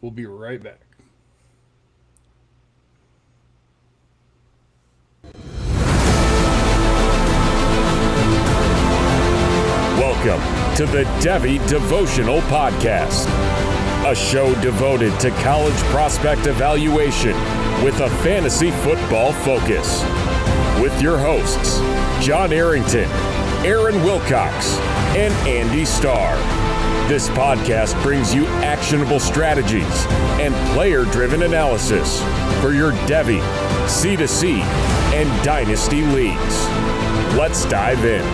We'll be right back. Welcome to the Devy Devotional Podcast, a show devoted to college prospect evaluation with a fantasy football focus. With your hosts, John Arrington, Aaron Wilcox, and Andy Starr. This podcast brings you actionable strategies and player-driven analysis for your Devy, C2C, and Dynasty leagues. Let's dive in.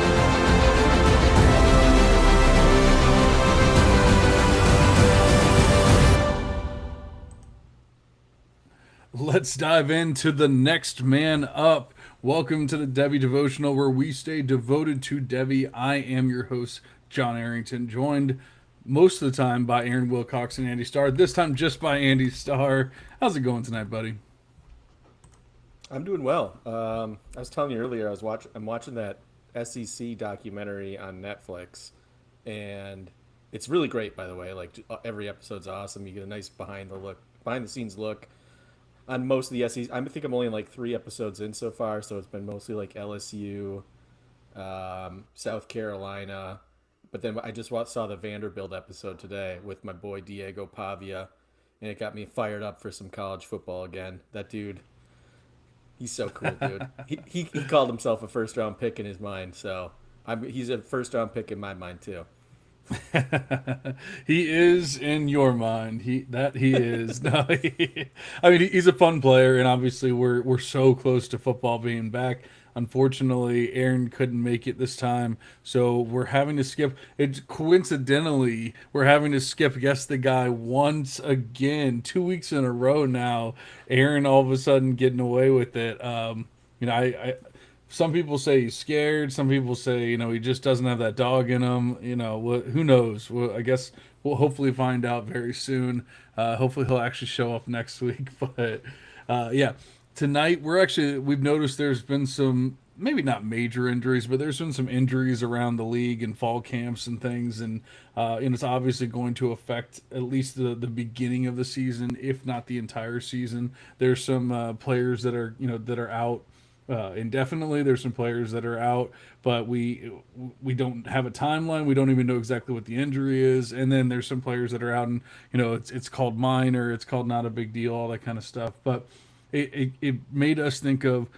Let's dive into the next man up. Welcome to the Devy Devotional, where we stay devoted to Devy. I am your host, John Arrington, joined most of the time by Aaron Wilcox and Andy Starr. This time just by Andy Starr. How's it going tonight, buddy? I'm doing well. I was telling you earlier, I'm watching that SEC documentary on Netflix, and it's really great. By the way, like every episode's awesome. You get a nice behind the scenes look on most of the SEC. I think I'm only like 3 episodes in so far, so it's been mostly like LSU, South Carolina. But then I just saw the Vanderbilt episode today with my boy Diego Pavia, and it got me fired up for some college football again. That dude, he's so cool, dude. He called himself a first round pick in his mind, so he's a first round pick in my mind too. He is in your mind. He is. No, I mean he's a fun player, and obviously we're so close to football being back. Unfortunately, Aaron couldn't make it this time, so we're having to skip. It coincidentally we're having to skip Guess the Guy once again, 2 weeks in a row now. Aaron all of a sudden getting away with it. I some people say he's scared. Some people say, he just doesn't have that dog in him. Who knows? Well, I guess we'll hopefully find out very soon. Hopefully he'll actually show up next week. But yeah, tonight we've noticed there's been some, maybe not major injuries, but there's been some injuries around the league and fall camps and things. And it's obviously going to affect at least the beginning of the season, if not the entire season. There's some players that are out indefinitely. There's some players that are out, but we don't have a timeline. We don't even know exactly what the injury is. And then there's some players that are out, and it's called minor, it's called not a big deal, all that kind of stuff. But it made us think of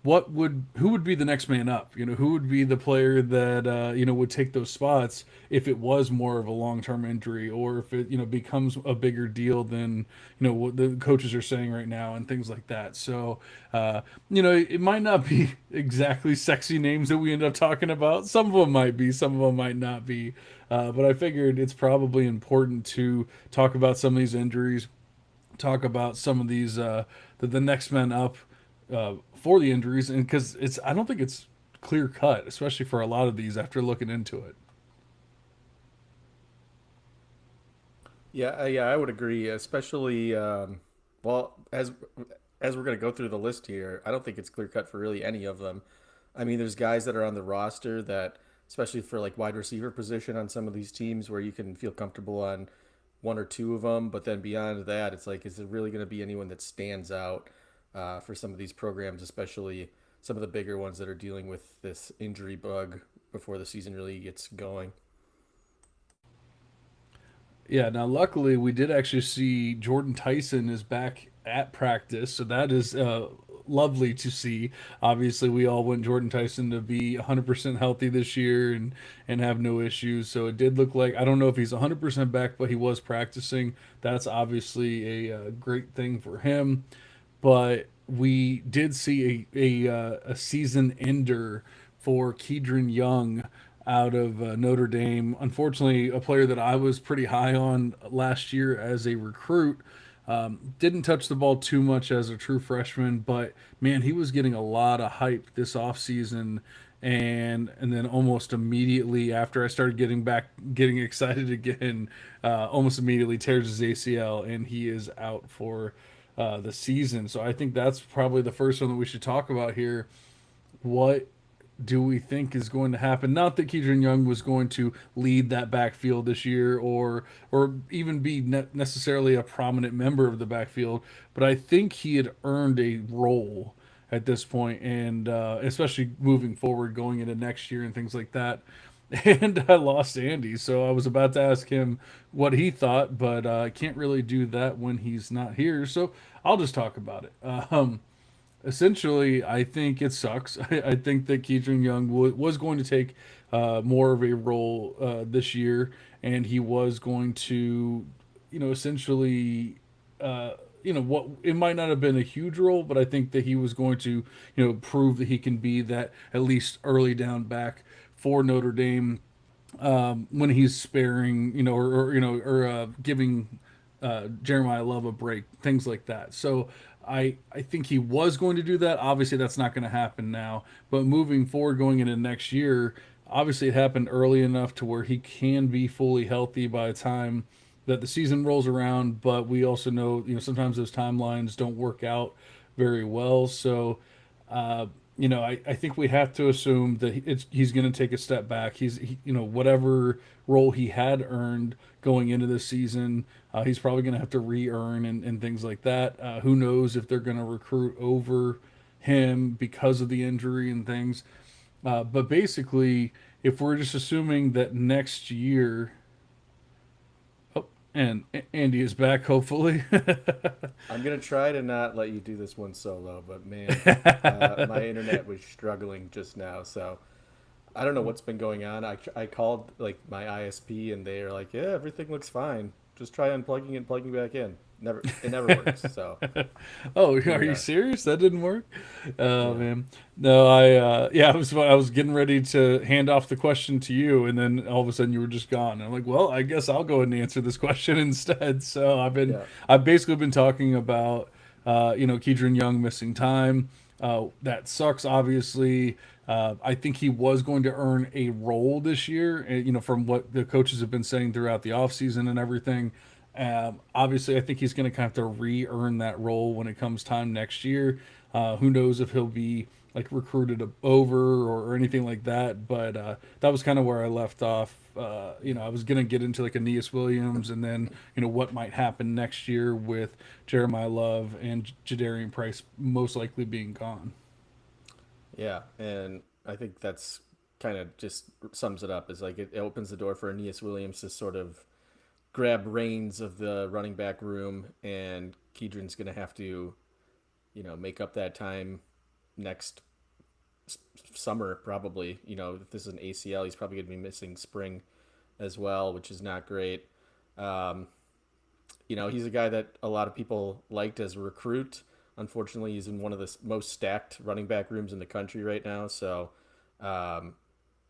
who would be the next man up? Who would be the player that would take those spots if it was more of a long-term injury, or if it becomes a bigger deal than what the coaches are saying right now and things like that. So it might not be exactly sexy names that we end up talking about. Some of them might be, some of them might not be. But I figured it's probably important to talk about some of these injuries, talk about some of these the next men up for the injuries, and because I don't think it's clear cut, especially for a lot of these after looking into it. Yeah, I would agree. Especially, well, as we're gonna go through the list here, I don't think it's clear cut for really any of them. I mean, there's guys that are on the roster that, especially for like wide receiver position on some of these teams, where you can feel comfortable on one or two of them. But then beyond that, it's like, is it really going to be anyone that stands out for some of these programs, especially some of the bigger ones that are dealing with this injury bug before the season really gets going? Yeah, now luckily we did actually see Jordan Tyson is back at practice, so that is lovely to see. Obviously, we all want Jordan Tyson to be 100% healthy this year and have no issues. So it did look like, I don't know if he's 100% back, but he was practicing. That's obviously a great thing for him. But we did see a season ender for Kedron Young out of Notre Dame. Unfortunately, a player that I was pretty high on last year as a recruit. Didn't touch the ball too much as a true freshman, but man, he was getting a lot of hype this offseason. And then almost immediately after I started getting excited again, almost immediately tears his ACL, and he is out for the season. So I think that's probably the first one that we should talk about here. What do we think is going to happen? Not that Keidron Young was going to lead that backfield this year, or even be necessarily a prominent member of the backfield, but I think he had earned a role at this point, and especially moving forward, going into next year and things like that. And I lost Andy, so I was about to ask him what he thought, but I can't really do that when he's not here. So I'll just talk about it. Essentially, I think it sucks. I think that Keidron Young was going to take more of a role this year, and he was going to, essentially, what it might not have been a huge role, but I think that he was going to, prove that he can be that at least early down back for Notre Dame when he's sparing, or giving Jeremiah Love a break, things like that. So I think he was going to do that. Obviously, that's not going to happen now. But moving forward, going into next year, obviously it happened early enough to where he can be fully healthy by the time that the season rolls around. But we also know, sometimes those timelines don't work out very well. So uh, I think we have to assume that he's going to take a step back. Whatever role he had earned going into this season, he's probably going to have to re-earn and things like that. Who knows if they're going to recruit over him because of the injury and things. But basically, if we're just assuming that next year, oh, and Andy is back, hopefully. I'm gonna try to not let you do this one solo, but man, my internet was struggling just now, so I don't know what's been going on. I called like my ISP and they are like, yeah, everything looks fine. Just try unplugging and plugging back in. It never works. So Oh, here are we you are. serious? That didn't work? Oh Yeah, man. No, I was getting ready to hand off the question to you, and then all of a sudden you were just gone. And I'm like, well, I guess I'll go ahead and answer this question instead. So yeah, I've basically been talking about Keidron Young missing time. That sucks, obviously. I think he was going to earn a role this year, from what the coaches have been saying throughout the offseason and everything. Obviously, I think he's going to kind of have to re-earn that role when it comes time next year. Who knows if he'll be like recruited over or anything like that. But that was kind of where I left off. I was going to get into like Aeneas Williams and then what might happen next year with Jeremiah Love and Jadarian Price most likely being gone. yeah, and I think that's kind of just sums it up. Is like it opens the door for Aeneas Williams to sort of grab reins of the running back room, and Keidron's gonna have to, make up that time next summer probably. If this is an ACL, he's probably gonna be missing spring as well, which is not great. Um, he's a guy that a lot of people liked as a recruit. Unfortunately, he's in one of the most stacked running back rooms in the country right now. So um,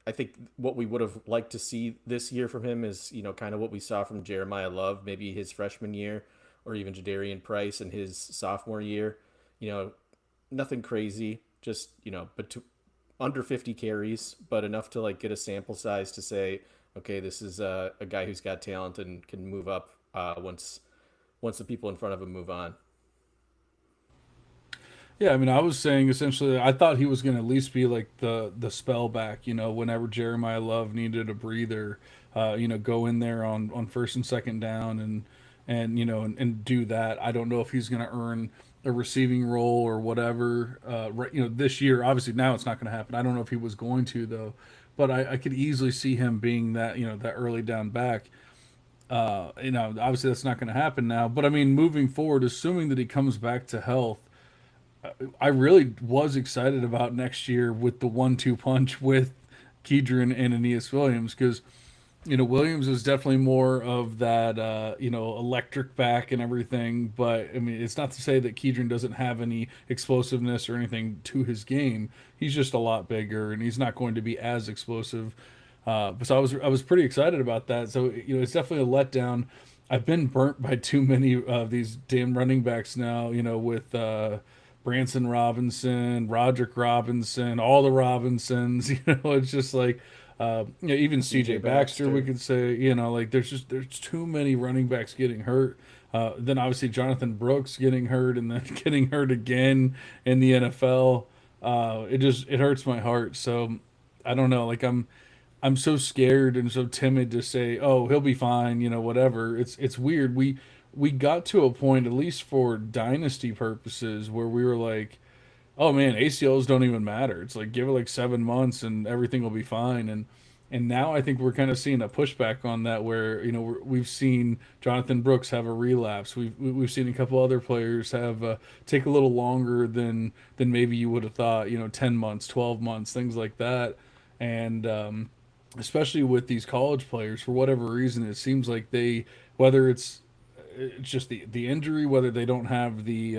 I think what we would have liked to see this year from him is, kind of what we saw from Jeremiah Love, maybe his freshman year, or even Jadarian Price in his sophomore year. You know, Nothing crazy, just, but under 50 carries, but enough to like get a sample size to say, okay, this is a guy who's got talent and can move up once the people in front of him move on. Yeah, I mean, I was saying essentially, I thought he was going to at least be like the spell back. Whenever Jeremiah Love needed a breather, go in there on first and second down and do that. I don't know if he's going to earn a receiving role or whatever. Right, this year, obviously now it's not going to happen. I don't know if he was going to though, but I could easily see him being that that early down back. Obviously that's not going to happen now. But I mean, moving forward, assuming that he comes back to health, I really was excited about next year with the 1-2 punch with Keidron and Aeneas Williams because Williams is definitely more of that electric back and everything. But I mean, it's not to say that Keidron doesn't have any explosiveness or anything to his game. He's just a lot bigger and he's not going to be as explosive. So I was pretty excited about that. So it's definitely a letdown. I've been burnt by too many of these damn running backs now. With Branson Robinson, Roderick Robinson, all the Robinsons. It's just like even CJ CJ Baxter. We Baxter. could say like there's too many running backs getting hurt. Then obviously Jonathan Brooks getting hurt and then getting hurt again in the NFL. It hurts my heart. So I don't know. Like I'm so scared and so timid to say, "Oh, he'll be fine," whatever. It's weird. We got to a point, at least for dynasty purposes, where we were like, "Oh man, ACLs don't even matter. It's like give it like 7 months and everything will be fine." And now I think we're kind of seeing a pushback on that, where we've seen Jonathan Brooks have a relapse. We've seen a couple other players have take a little longer than maybe you would have thought. 10 months, 12 months, things like that. And especially with these college players, for whatever reason, it seems like whether it's just the injury, whether they don't have the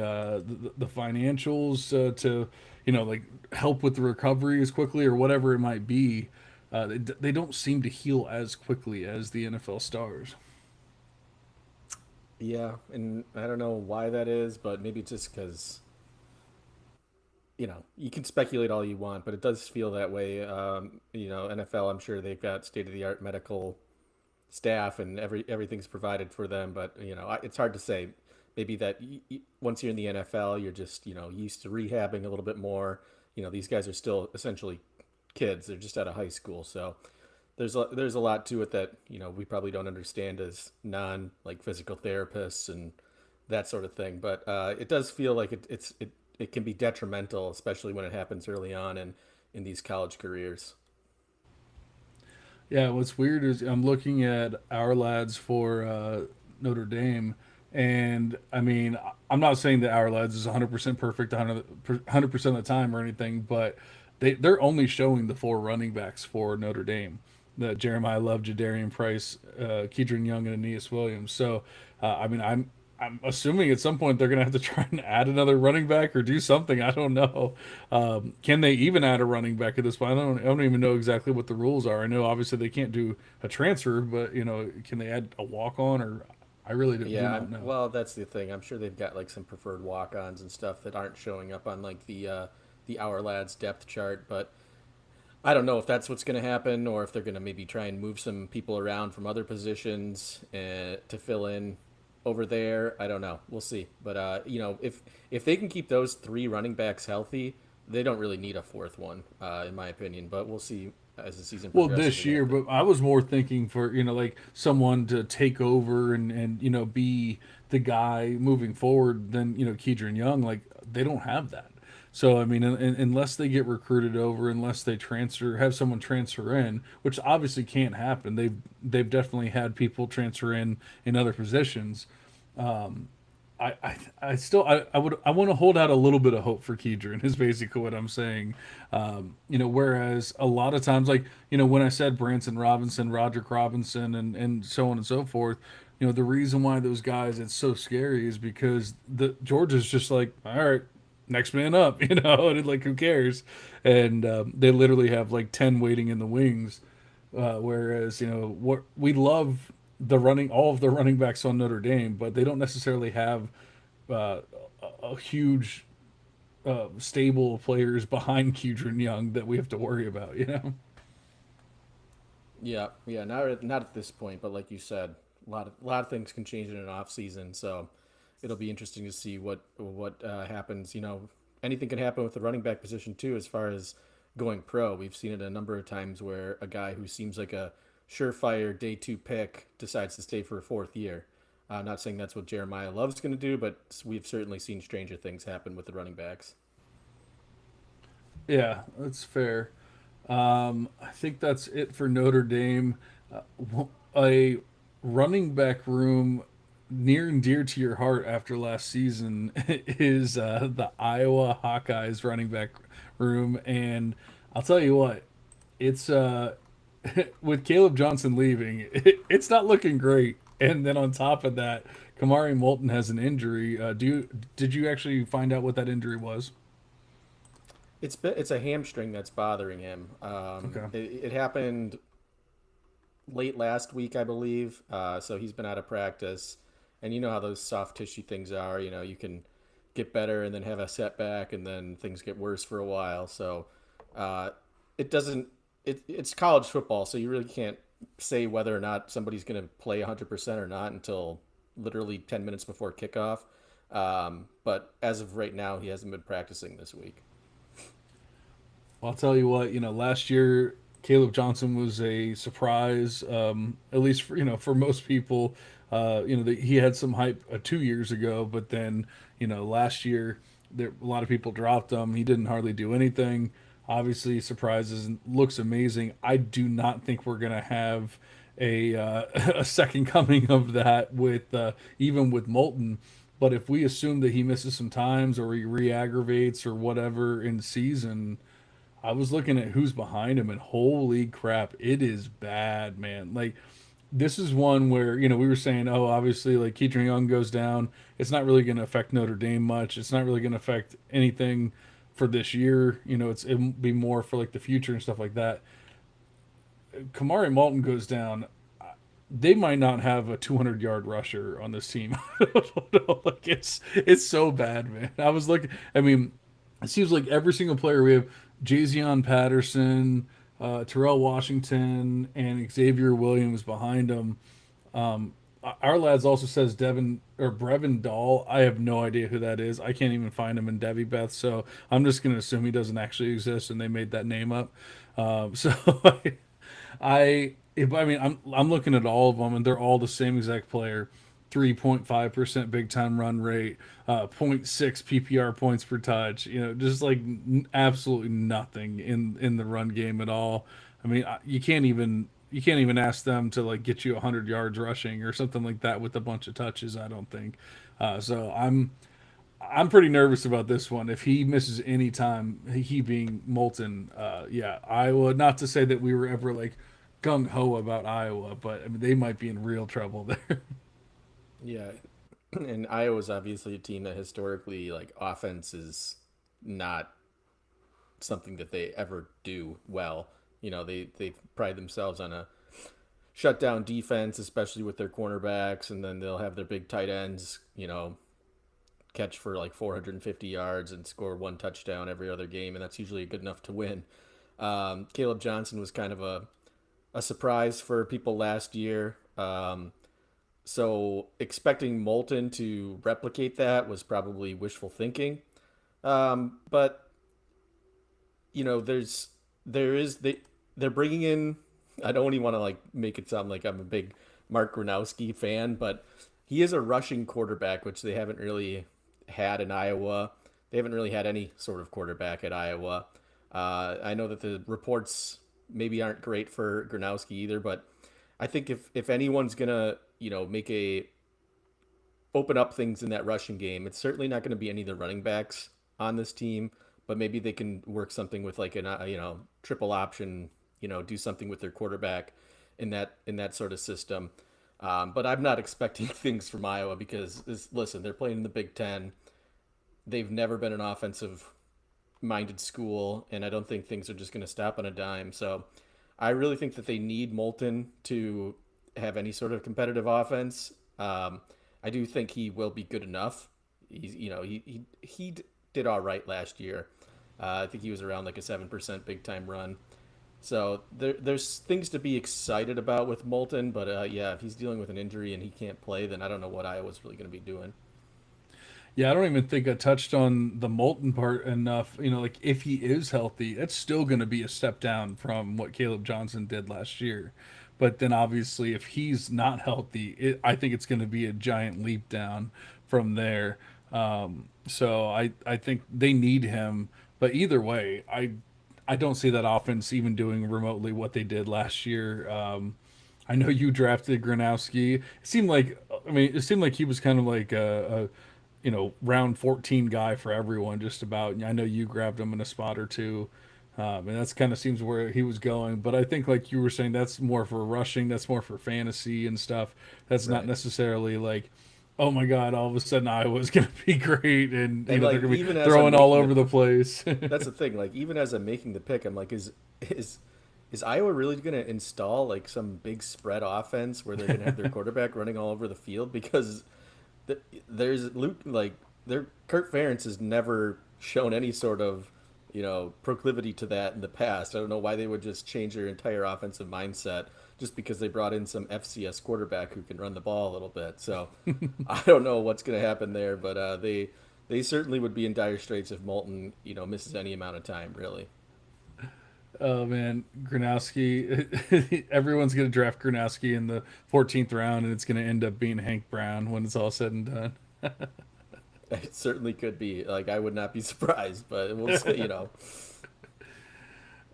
financials to like help with the recovery as quickly or whatever it might be, they don't seem to heal as quickly as the NFL stars. Yeah, and I don't know why that is, but maybe it's just because you can speculate all you want, but it does feel that way. NFL, I'm sure they've got state of the art medical staff and everything's provided for them, but it's hard to say. Maybe that once you're in the NFL, you're just used to rehabbing a little bit more. These guys are still essentially kids; they're just out of high school, so there's a lot to it that we probably don't understand as non like physical therapists and that sort of thing. But it does feel like it can be detrimental, especially when it happens early on in these college careers. Yeah, what's weird is I'm looking at our lads for Notre Dame, and I mean, I'm not saying that our lads is 100% perfect 100% of the time or anything, but they're only showing the four running backs for Notre Dame: the Jeremiah Love, Jadarian Price, Keidron Young, and Aeneas Williams. So, I mean, I'm assuming at some point they're going to have to try and add another running back or do something. I don't know. Can they even add a running back at this point? I don't even know exactly what the rules are. I know obviously they can't do a transfer, but can they add a walk on, or I really do Yeah, not know. well, that's the thing. I'm sure they've got like some preferred walk-ons and stuff that aren't showing up on like the Our Lads depth chart, but I don't know if that's what's going to happen or if they're going to maybe try and move some people around from other positions to fill in over there. I don't know. We'll see. But if they can keep those three running backs healthy, they don't really need a fourth one, in my opinion. But we'll see as the season Well, progresses. this They year, have to. but I was more thinking for like someone to take over and be the guy moving forward than Keidron Young. Like they don't have that. So I mean, unless they get recruited over, unless they have someone transfer in, which obviously can't happen. They've definitely had people transfer in other positions. I still I want to hold out a little bit of hope for Kedron is basically what I'm saying. Whereas a lot of times, like when I said Branson Robinson, Roderick Robinson, and so on and so forth, the reason why those guys it's so scary is because the Georgia's just like, all right, next man up, and like who cares, and they literally have like 10 waiting in the wings. Whereas what we love all of the running backs on Notre Dame, but they don't necessarily have uh, a huge stable of players behind Kedron Young that we have to worry about. Yeah, yeah. Not at this point, but like you said, a lot of things can change in an off season. So it'll be interesting to see what happens. Anything can happen with the running back position too, as far as going pro. We've seen it a number of times where a guy who seems like a surefire day two pick decides to stay for a fourth year. I'm not saying that's what Jeremiah Love's going to do, but we've certainly seen stranger things happen with the running backs. Yeah, that's fair. I think that's it for Notre Dame. A running back room near and dear to your heart after last season is the Iowa Hawkeyes running back room, and I'll tell you what, it's with Caleb Johnson leaving, it's not looking great. And then on top of that, Kamari Moulton has an injury. Did you actually find out what that injury was? It's a hamstring that's bothering him. Okay. It happened late last week, I believe. So he's been out of practice, and you know how those soft tissue things are. You can get better and then have a setback, and then things get worse for a while. So uh, it doesn't. It's college football, so you really can't say whether or not somebody's going to play 100% or not until literally 10 minutes before kickoff. But as of right now, he hasn't been practicing this week. I'll tell you what, last year Caleb Johnson was a surprise, at least for, for most people. He had some hype 2 years ago, but then, last year a lot of people dropped him. He didn't hardly do anything. Obviously, surprises and looks amazing. I do not think we're gonna have a second coming of that with even with Moulton. But if we assume that he misses some times or he re-aggravates or whatever in season, I was looking at who's behind him, and holy crap, it is bad, man. Like, this is one where, we were saying, oh, obviously, like, Keaton Young goes down. It's not really going to affect Notre Dame much. It's not really going to affect anything for this year. It'll be more for, like, the future and stuff like that. Kamari Malton goes down. They might not have a 200-yard rusher on this team. I don't know. Like, it's so bad, man. I was looking. I mean, it seems like every single player we have, Jazion Patterson, Terrell Washington, and Xavier Williams behind him. Our lads also says Devin or Brevin Dahl. I have no idea who that is. I can't even find him in Devy Beth, so I'm just going to assume he doesn't actually exist and they made that name up. So I mean, I'm looking at all of them, and they're all the same exact player. 3.5% big time run rate, zero point 0.6 PPR points per touch. Just like absolutely nothing in the run game at all. I mean, you can't even ask them to like get you 100 yards rushing or something like that with a bunch of touches. I don't think. So I'm pretty nervous about this one. If he misses any time, he being Moulton, yeah, Iowa. Not to say that we were ever like gung ho about Iowa, but I mean, they might be in real trouble there. Yeah, and Iowa's obviously a team that historically, like, offense is not something that they ever do well. They pride themselves on a shutdown defense, especially with their cornerbacks, and then they'll have their big tight ends, catch for like 450 yards and score one touchdown every other game, and that's usually good enough to win. Caleb Johnson was kind of a surprise for people last year. So expecting Moulton to replicate that was probably wishful thinking. But they're bringing in. I don't even want to like make it sound like I'm a big Mark Gronowski fan, but he is a rushing quarterback, which they haven't really had in Iowa. They haven't really had any sort of quarterback at Iowa. I know that the reports maybe aren't great for Gronowski either, but I think if anyone's gonna open up things in that rushing game, it's certainly not going to be any of the running backs on this team, but maybe they can work something with like an triple option, do something with their quarterback in that sort of system. But I'm not expecting things from Iowa because listen, they're playing in the Big Ten. They've never been an offensive minded school, and I don't think things are just going to stop on a dime. So I really think that they need Moulton to have any sort of competitive offense. I do think he will be good enough. He did all right last year. I think he was around like a 7% big time run. So there's things to be excited about with Moulton, but yeah, if he's dealing with an injury and he can't play, then I don't know what Iowa's really going to be doing. Yeah, I don't even think I touched on the Moulton part enough. Like if he is healthy, that's still going to be a step down from what Caleb Johnson did last year. But then obviously, if he's not healthy, I think it's going to be a giant leap down from there. So I think they need him. But either way, I don't see that offense even doing remotely what they did last year. I know you drafted Gronowski. It seemed like he was kind of like a round 14 guy for everyone, just about. I know you grabbed him in a spot or two, and that's kind of seems where he was going. But I think, like you were saying, that's more for rushing, that's more for fantasy and stuff. That's not Right. necessarily like, oh my God, all of a sudden Iowa's going to be great, and And they're like going to even be as I'm throwing all making over the place. that's the thing. Like even as I'm making the pick, I'm like, is Iowa really going to install like some big spread offense where they're going to have their quarterback running all over the field? Because there's Luke, like their Kurt Ferentz has never shown any sort of proclivity to that in the past. I don't know why they would just change their entire offensive mindset just because they brought in some FCS quarterback who can run the ball a little bit. So I don't know what's going to happen there, but they certainly would be in dire straits if Moulton misses any amount of time, really. Oh man, Gronowski. Everyone's gonna draft Gronowski in the 14th round, and it's gonna end up being Hank Brown when it's all said and done. It certainly could be. Like, I would not be surprised, but we'll see, you know.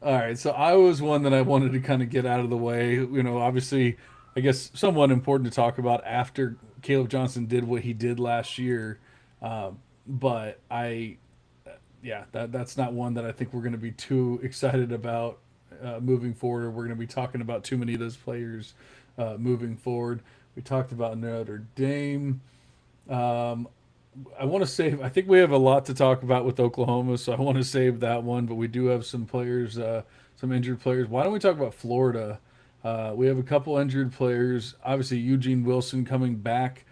All right, so I was one that I wanted to kind of get out of the way. Obviously, I guess somewhat important to talk about after Caleb Johnson did what he did last year. Uh, but yeah, that's not one that I think we're going to be too excited about moving forward. We're going to be talking about too many of those players moving forward. We talked about Notre Dame. Um, I want to save. I think we have a lot to talk about with Oklahoma, so I want to save that one. But we do have some players, some injured players. Why don't we talk about Florida? We have a couple injured players. Obviously, Eugene Wilson coming back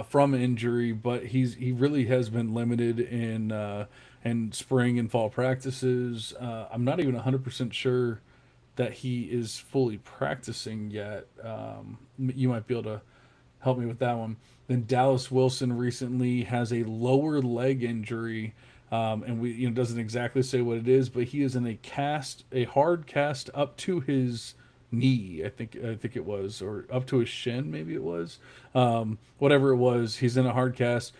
from injury, but he really has been limited in spring and fall practices. I'm not even 100% sure that he is fully practicing yet. You might be able to help me with that one. Then Dallas Wilson recently has a lower leg injury, and we doesn't exactly say what it is, but he is in a hard cast up to his knee. I think it was, or up to his shin, maybe it was. Whatever it was, he's in a hard cast.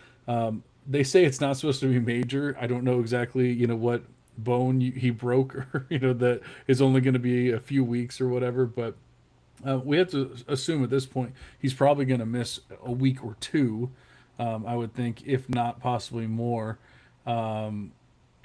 They say it's not supposed to be major. I don't know exactly what bone he broke, or that is only going to be a few weeks or whatever, but we have to assume at this point he's probably going to miss a week or two, I would think, if not possibly more. Um,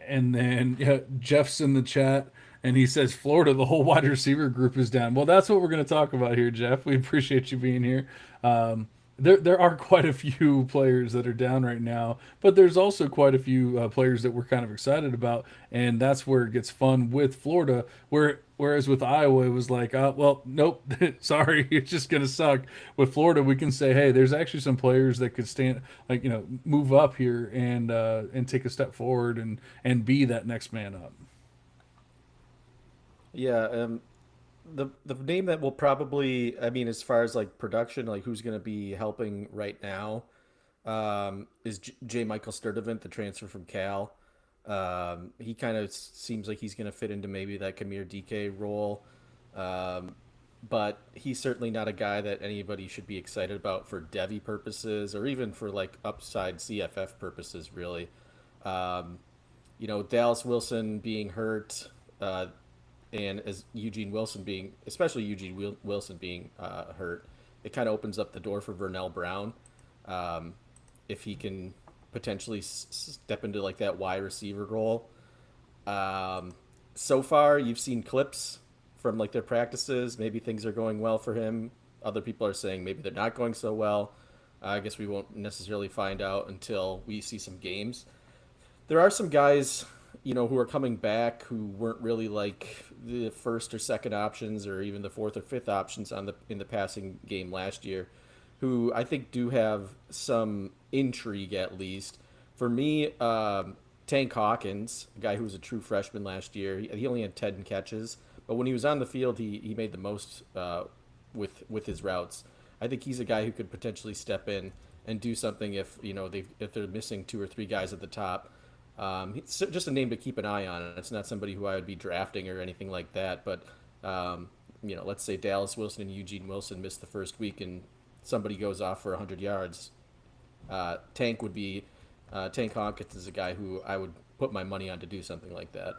and then Jeff's in the chat and he says, Florida, the whole wide receiver group is down. Well, that's what we're going to talk about here, Jeff. We appreciate you being here. Um, there are quite a few players that are down right now, but there's also quite a few players that we're kind of excited about, and that's where it gets fun with Florida. Whereas with Iowa, it was like, well, nope, sorry, it's just gonna suck. With Florida, we can say, hey, there's actually some players that could stand, like move up here and take a step forward and be that next man up. Yeah, the name that will probably, I mean, as far as like production, like who's going to be helping right now, is J. Michael Sturdivant, the transfer from Cal. He kind of seems like he's going to fit into maybe that Kamir DK role, um, but he's certainly not a guy that anybody should be excited about for Devy purposes or even for like upside CFF purposes, really. Um, Dallas Wilson being hurt. And as Eugene Wilson being, especially Wilson being hurt, it kind of opens up the door for Vernell Brown, um, if he can potentially step into like that wide receiver role. Um, so far, you've seen clips from like their practices. Maybe things are going well for him. Other people are saying maybe they're not going so well. I guess we won't necessarily find out until we see some games. There are some guys, who are coming back who weren't really like the first or second options or even the fourth or fifth options in the passing game last year, who I think do have some intrigue at least. For me, Tank Hawkins, a guy who was a true freshman last year, he only had 10 catches, but when he was on the field, he made the most with his routes. I think he's a guy who could potentially step in and do something if they're missing two or three guys at the top. It's just a name to keep an eye on. It's not somebody who I would be drafting or anything like that. But let's say Dallas Wilson and Eugene Wilson miss the first week, and somebody goes off for 100 yards. Tank Hawkins is a guy who I would put my money on to do something like that.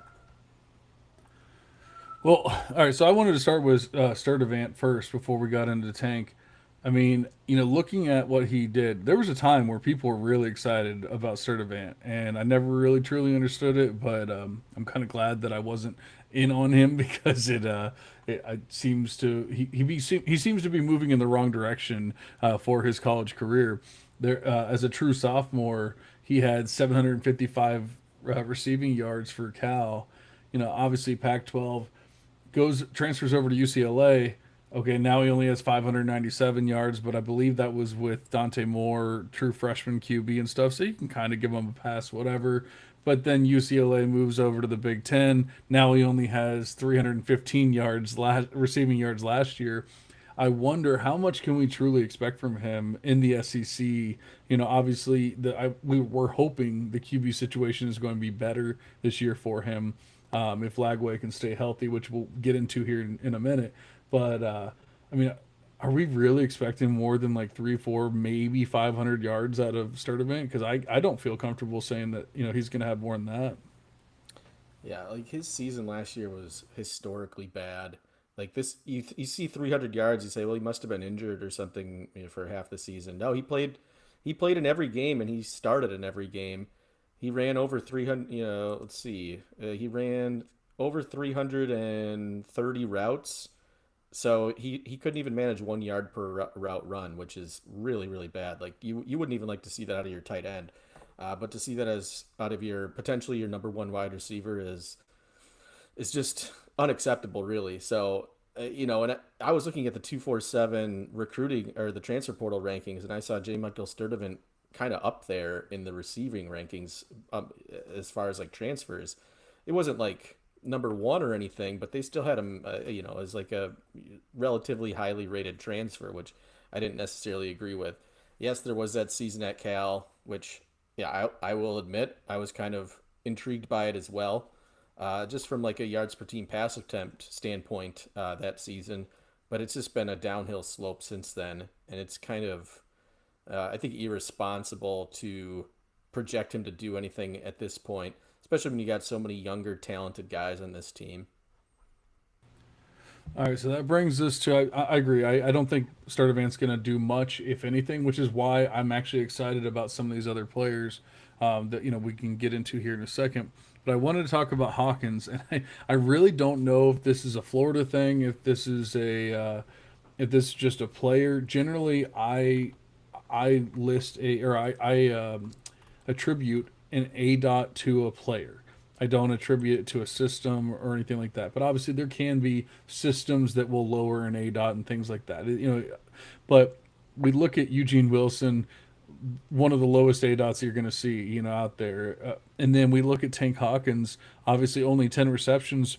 Well, all right. So I wanted to start with Sturdivant first before we got into Tank. I mean, looking at what he did, there was a time where people were really excited about Sturdivant, and I never really truly understood it. But I'm kind of glad that I wasn't in on him because it seems to he seems to be moving in the wrong direction for his college career. There, as a true sophomore, he had 755 receiving yards for Cal. Obviously Pac-12 transfers over to UCLA. Okay, now he only has 597 yards, but I believe that was with Dante Moore, true freshman QB and stuff. So you can kind of give him a pass, whatever. But then UCLA moves over to the Big Ten. Now he only has 315 receiving yards last year. I wonder how much can we truly expect from him in the SEC. Obviously we were hoping the QB situation is going to be better this year for him. if Lagway can stay healthy, which we'll get into here in a minute. But I mean, are we really expecting more than like three, four, maybe 500 yards out of Sturdivant? Because I don't feel comfortable saying that he's going to have more than that. Yeah, like his season last year was historically bad. Like this, you see 300 yards, you say, well, he must have been injured or something, for half the season. No, he played in every game and he started in every game. He ran over 300. Let's see, he ran over 330 routes. So he couldn't even manage 1 yard per route run, which is really really bad. Like you wouldn't even like to see that out of your tight end, but to see that as out of your potentially your number one wide receiver is just unacceptable, really. So and I was looking at the 247 recruiting or the transfer portal rankings, and I saw J. Michael Sturdivant kind of up there in the receiving rankings, as far as like transfers. It wasn't like number one or anything, but they still had him, as like a relatively highly rated transfer, which I didn't necessarily agree with. Yes, there was that season at Cal, which, yeah, I will admit I was kind of intrigued by it as well, just from like a yards per team pass attempt standpoint, that season. But it's just been a downhill slope since then, and it's kind of, I think, irresponsible to project him to do anything at this point, especially when you got so many younger, talented guys on this team. All right, so that brings us to I agree. I don't think Sturdivant's going to do much, if anything, which is why I'm actually excited about some of these other players that we can get into here in a second. But I wanted to talk about Hawkins, and I really don't know if this is a Florida thing, if this is just a player. Generally, I list a or I attribute an A dot to a player. I don't attribute it to a system or anything like that. But obviously, there can be systems that will lower an A dot and things like that. But we look at Eugene Wilson, one of the lowest A dots you're going to see, out there. And then we look at Tank Hawkins, obviously only 10 receptions.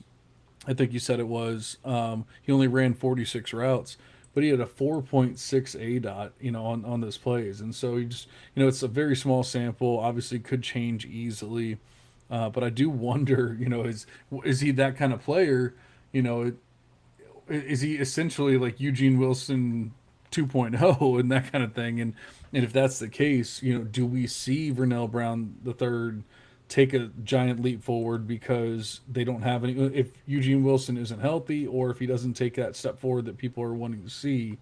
I think you said it was. He only ran 46 routes, but he had a 4.6 A dot, on those plays. And so he just, it's a very small sample. Obviously, could change easily. But I do wonder, is he that kind of player? You know, is he essentially like Eugene Wilson 2.0 and that kind of thing? And if that's the case, do we see Vernell Brown the third take a giant leap forward because they don't have any? If Eugene Wilson isn't healthy, or if he doesn't take that step forward that people are wanting to see,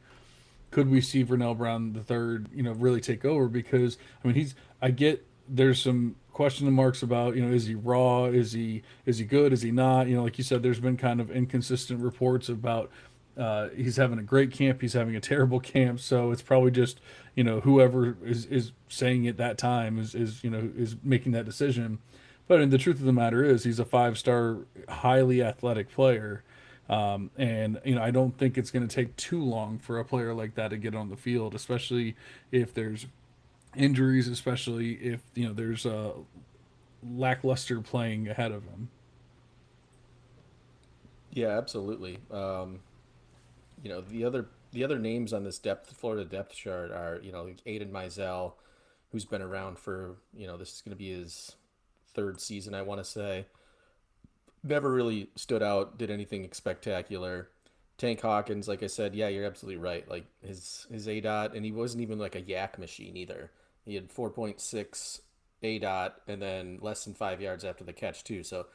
could we see Vernell Brown the third, really take over? Because I mean, I get there's some question marks about, is he raw? Is he good? Is he not? Like you said, there's been kind of inconsistent reports about he's having a great camp, he's having a terrible camp. So it's probably just, whoever is saying it that time is making that decision. But the truth of the matter is he's a 5-star, highly athletic player. And I don't think it's going to take too long for a player like that to get on the field, especially if there's injuries, especially if there's a lackluster playing ahead of him. Yeah, absolutely. The other names on this Florida depth chart are, like Aiden Mizell, who's been around for, this is going to be his third season, I want to say. Never really stood out, did anything spectacular. Tank Hawkins, like I said, yeah, you're absolutely right. Like his A dot, and he wasn't even like a yak machine either. He had 4.6 A dot, and then less than 5 yards after the catch too. So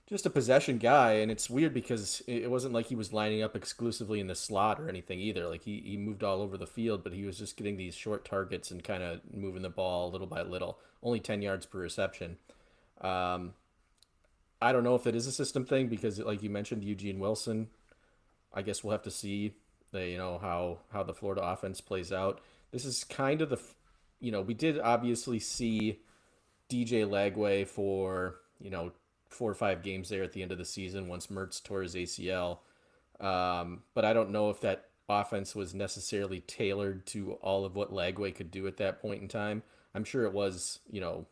just a possession guy, and it's weird because it wasn't like he was lining up exclusively in the slot or anything either. Like he moved all over the field, but he was just getting these short targets and kind of moving the ball little by little. Only 10 yards per reception. I don't know if it is a system thing because, like you mentioned, Eugene Wilson. I guess we'll have to see, how the Florida offense plays out. This is kind of we did obviously see DJ Lagway for 4 or 5 games there at the end of the season once Mertz tore his ACL. But I don't know if that offense was necessarily tailored to all of what Lagway could do at that point in time. I'm sure it was, a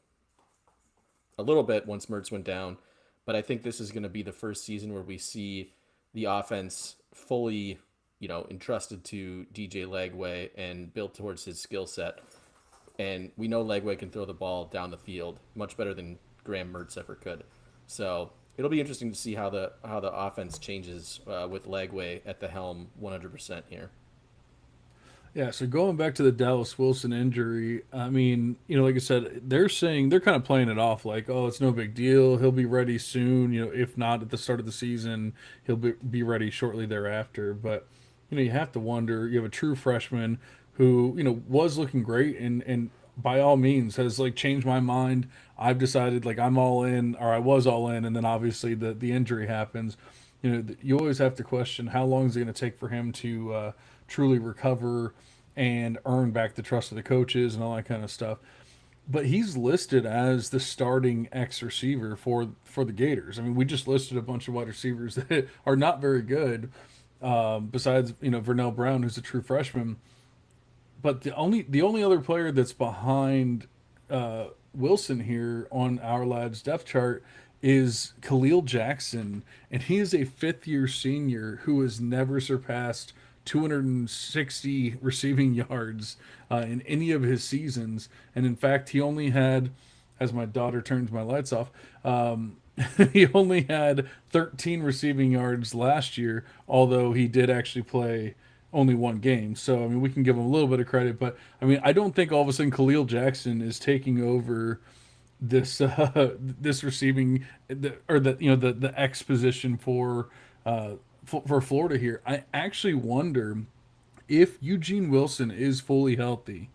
little bit once Mertz went down. But I think this is going to be the first season where we see the offense fully, entrusted to DJ Lagway and built towards his skill set. And we know Lagway can throw the ball down the field much better than Graham Mertz ever could. So it'll be interesting to see how the offense changes with Lagway at the helm 100% here. Yeah, so going back to the Dallas Wilson injury, I mean, like I said, they're saying they're kind of playing it off like, oh, it's no big deal. He'll be ready soon. If not at the start of the season, he'll be ready shortly thereafter. But, you have to wonder, you have a true freshman who, was looking great and by all means has like changed my mind. I've decided like I'm all in, or I was all in, and then obviously the injury happens. You always have to question how long is it going to take for him to truly recover and earn back the trust of the coaches and all that kind of stuff. But he's listed as the starting X receiver for the Gators. I mean, we just listed a bunch of wide receivers that are not very good. Besides, Vernell Brown, who's a true freshman. But the only other player that's behind Wilson here on our lad's depth chart is Khalil Jackson, and he is a fifth-year senior who has never surpassed 260 receiving yards in any of his seasons. And in fact, he only had, as my daughter turns my lights off, he only had 13 receiving yards last year, although he did actually play only one game. So, I mean, we can give him a little bit of credit, but I mean, I don't think all of a sudden Khalil Jackson is taking over this receiving or the X position for Florida here. I actually wonder if Eugene Wilson is fully healthy.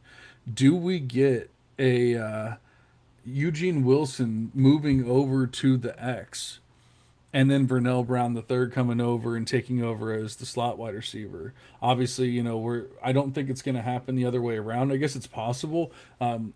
Do we get a Eugene Wilson moving over to the X, and then Vernell Brown the third coming over and taking over as the slot wide receiver? Obviously, I don't think it's going to happen the other way around. I guess it's possible.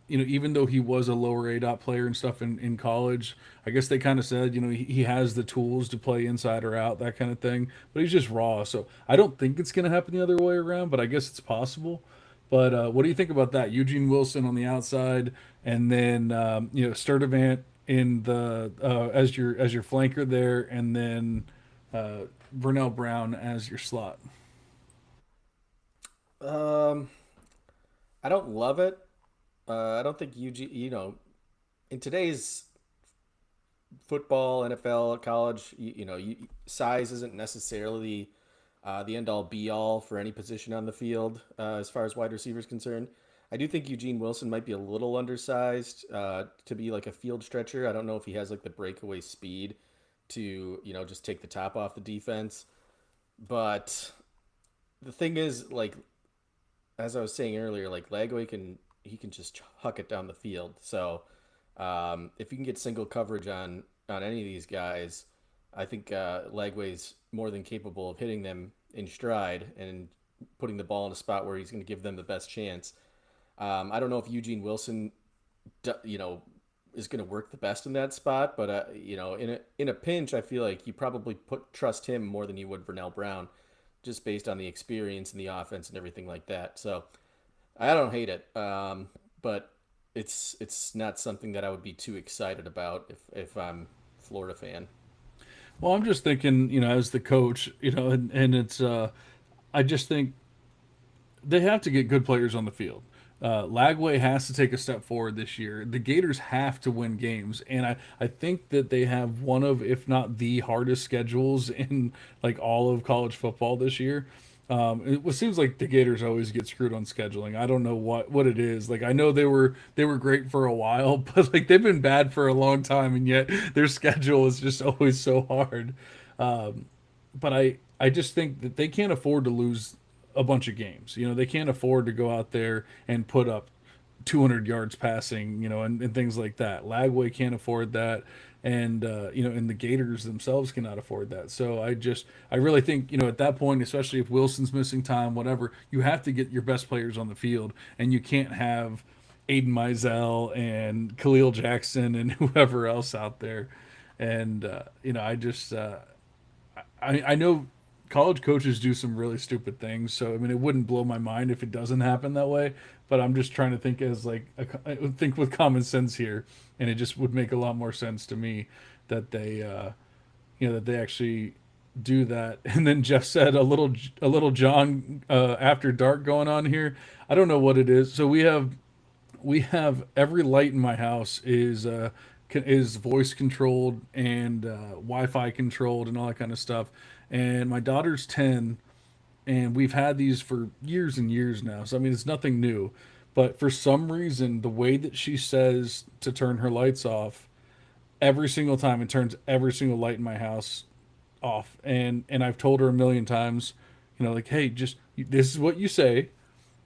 Even though he was a lower A dot player and stuff in college, I guess they kind of said, he has the tools to play inside or out, that kind of thing. But he's just raw, so I don't think it's going to happen the other way around. But I guess it's possible. But what do you think about that? Eugene Wilson on the outside, and then Sturdivant in the as your flanker there, and then Vernell Brown as your slot. Um, I don't love it. I don't think UG, in today's football, NFL, college, size isn't necessarily the end all be all for any position on the field as far as wide receivers concerned. I do think Eugene Wilson might be a little undersized to be like a field stretcher. I don't know if he has like the breakaway speed to, just take the top off the defense. But the thing is, like, as I was saying earlier, like Lagway he can just huck it down the field. So if you can get single coverage on any of these guys, I think Lagway's more than capable of hitting them in stride and putting the ball in a spot where he's going to give them the best chance. I don't know if Eugene Wilson, is going to work the best in that spot, but in a pinch, I feel like you probably trust him more than you would Vernell Brown, just based on the experience and the offense and everything like that. So I don't hate it, but it's not something that I would be too excited about if I'm a Florida fan. Well, I'm just thinking, as the coach, and it's I just think they have to get good players on the field. Lagway has to take a step forward this year. The Gators have to win games, and I think that they have one of, if not the hardest schedules in like all of college football this year. It seems like the Gators always get screwed on scheduling. I don't know what it is. Like I know they were great for a while, but like they've been bad for a long time, and yet their schedule is just always so hard. But I just think that they can't afford to lose a bunch of games. They can't afford to go out there and put up 200 yards passing, and things like that. Lagway can't afford that, and and the Gators themselves cannot afford that. So I really think, at that point, especially if Wilson's missing time, whatever, you have to get your best players on the field, and you can't have Aiden Mizell and Khalil Jackson and whoever else out there. And I know college coaches do some really stupid things. So I mean, it wouldn't blow my mind if it doesn't happen that way. But I'm just trying to think as like think with common sense here, and it just would make a lot more sense to me that they actually do that. And then Jeff said a little John after dark going on here. I don't know what it is. So we have every light in my house is is voice controlled and Wi-Fi controlled and all that kind of stuff. And my daughter's 10, and we've had these for years and years now. So I mean, it's nothing new. But for some reason, the way that she says to turn her lights off every single time, it turns every single light in my house off. And I've told her a million times, like, hey, just this is what you say,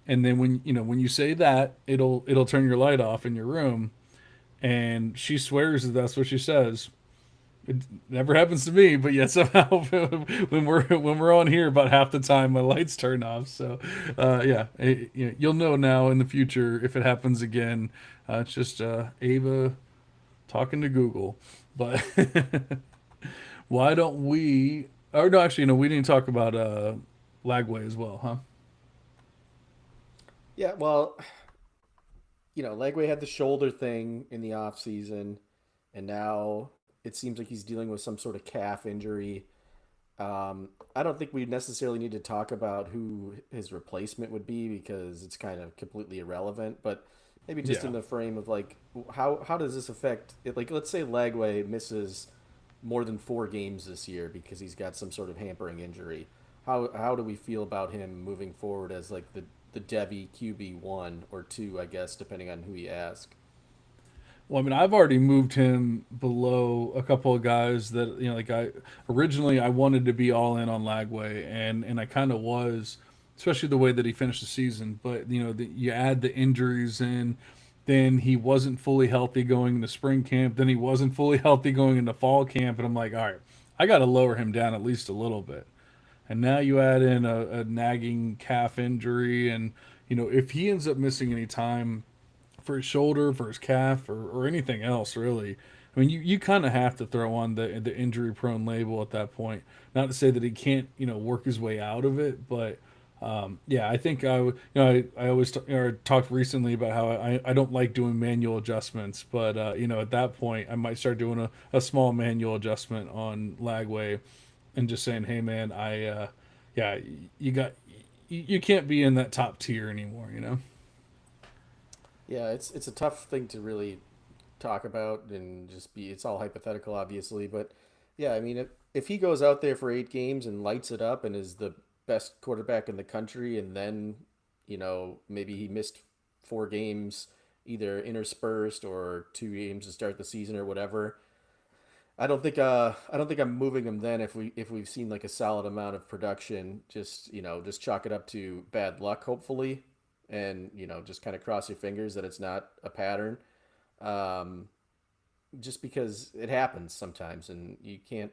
and then when you say that, it'll turn your light off in your room. And she swears that that's what she says. It never happens to me, but yet somehow when we're on here, about half the time my lights turn off. So, yeah, you'll know now in the future if it happens again. It's just Ava talking to Google. But why don't we? Or no, actually, no, we didn't talk about Lagway as well, huh? Yeah, well, Legway had the shoulder thing in the off season, and now it seems like he's dealing with some sort of calf injury. I don't think we necessarily need to talk about who his replacement would be because it's kind of completely irrelevant. But maybe just Yeah. in the frame of like, how does this affect it? Like, let's say Lagway misses more than 4 games this year because he's got some sort of hampering injury. How do we feel about him moving forward as like the Devy QB 1 or 2, I guess, depending on who you ask. Well, I mean, I've already moved him below a couple of guys that like I originally I wanted to be all in on Lagway, and I kind of was, especially the way that he finished the season. But you add the injuries in, then he wasn't fully healthy going into spring camp, then he wasn't fully healthy going into fall camp, and I'm like, all right, I got to lower him down at least a little bit. And now you add in a nagging calf injury, and if he ends up missing any time for his shoulder, for his calf, or anything else, really. I mean, you kind of have to throw on the injury prone label at that point. Not to say that he can't, work his way out of it, but yeah, I think I always or talked recently about how I don't like doing manual adjustments, but at that point, I might start doing a small manual adjustment on Lagway and just saying, hey, man, yeah, you got, you can't be in that top tier anymore. Yeah, it's a tough thing to really talk about and just be. It's all hypothetical, obviously, but yeah, I mean, if he goes out there for 8 games and lights it up and is the best quarterback in the country, and then maybe he missed 4 games, either interspersed or 2 games to start the season or whatever. I don't think I'm moving him then if we've seen like a solid amount of production. Just chalk it up to bad luck, hopefully, and just kind of cross your fingers that it's not a pattern. Um, just because it happens sometimes, and you can't,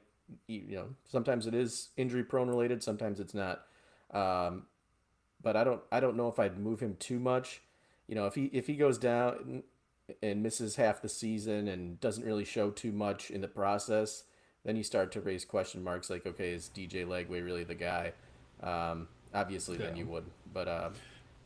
sometimes it is injury prone related, sometimes it's not. Um, but I don't know if I'd move him too much. If he goes down and misses half the season and doesn't really show too much in the process, then you start to raise question marks like, okay, is DJ Legway really the guy? Obviously, Yeah. then you would, but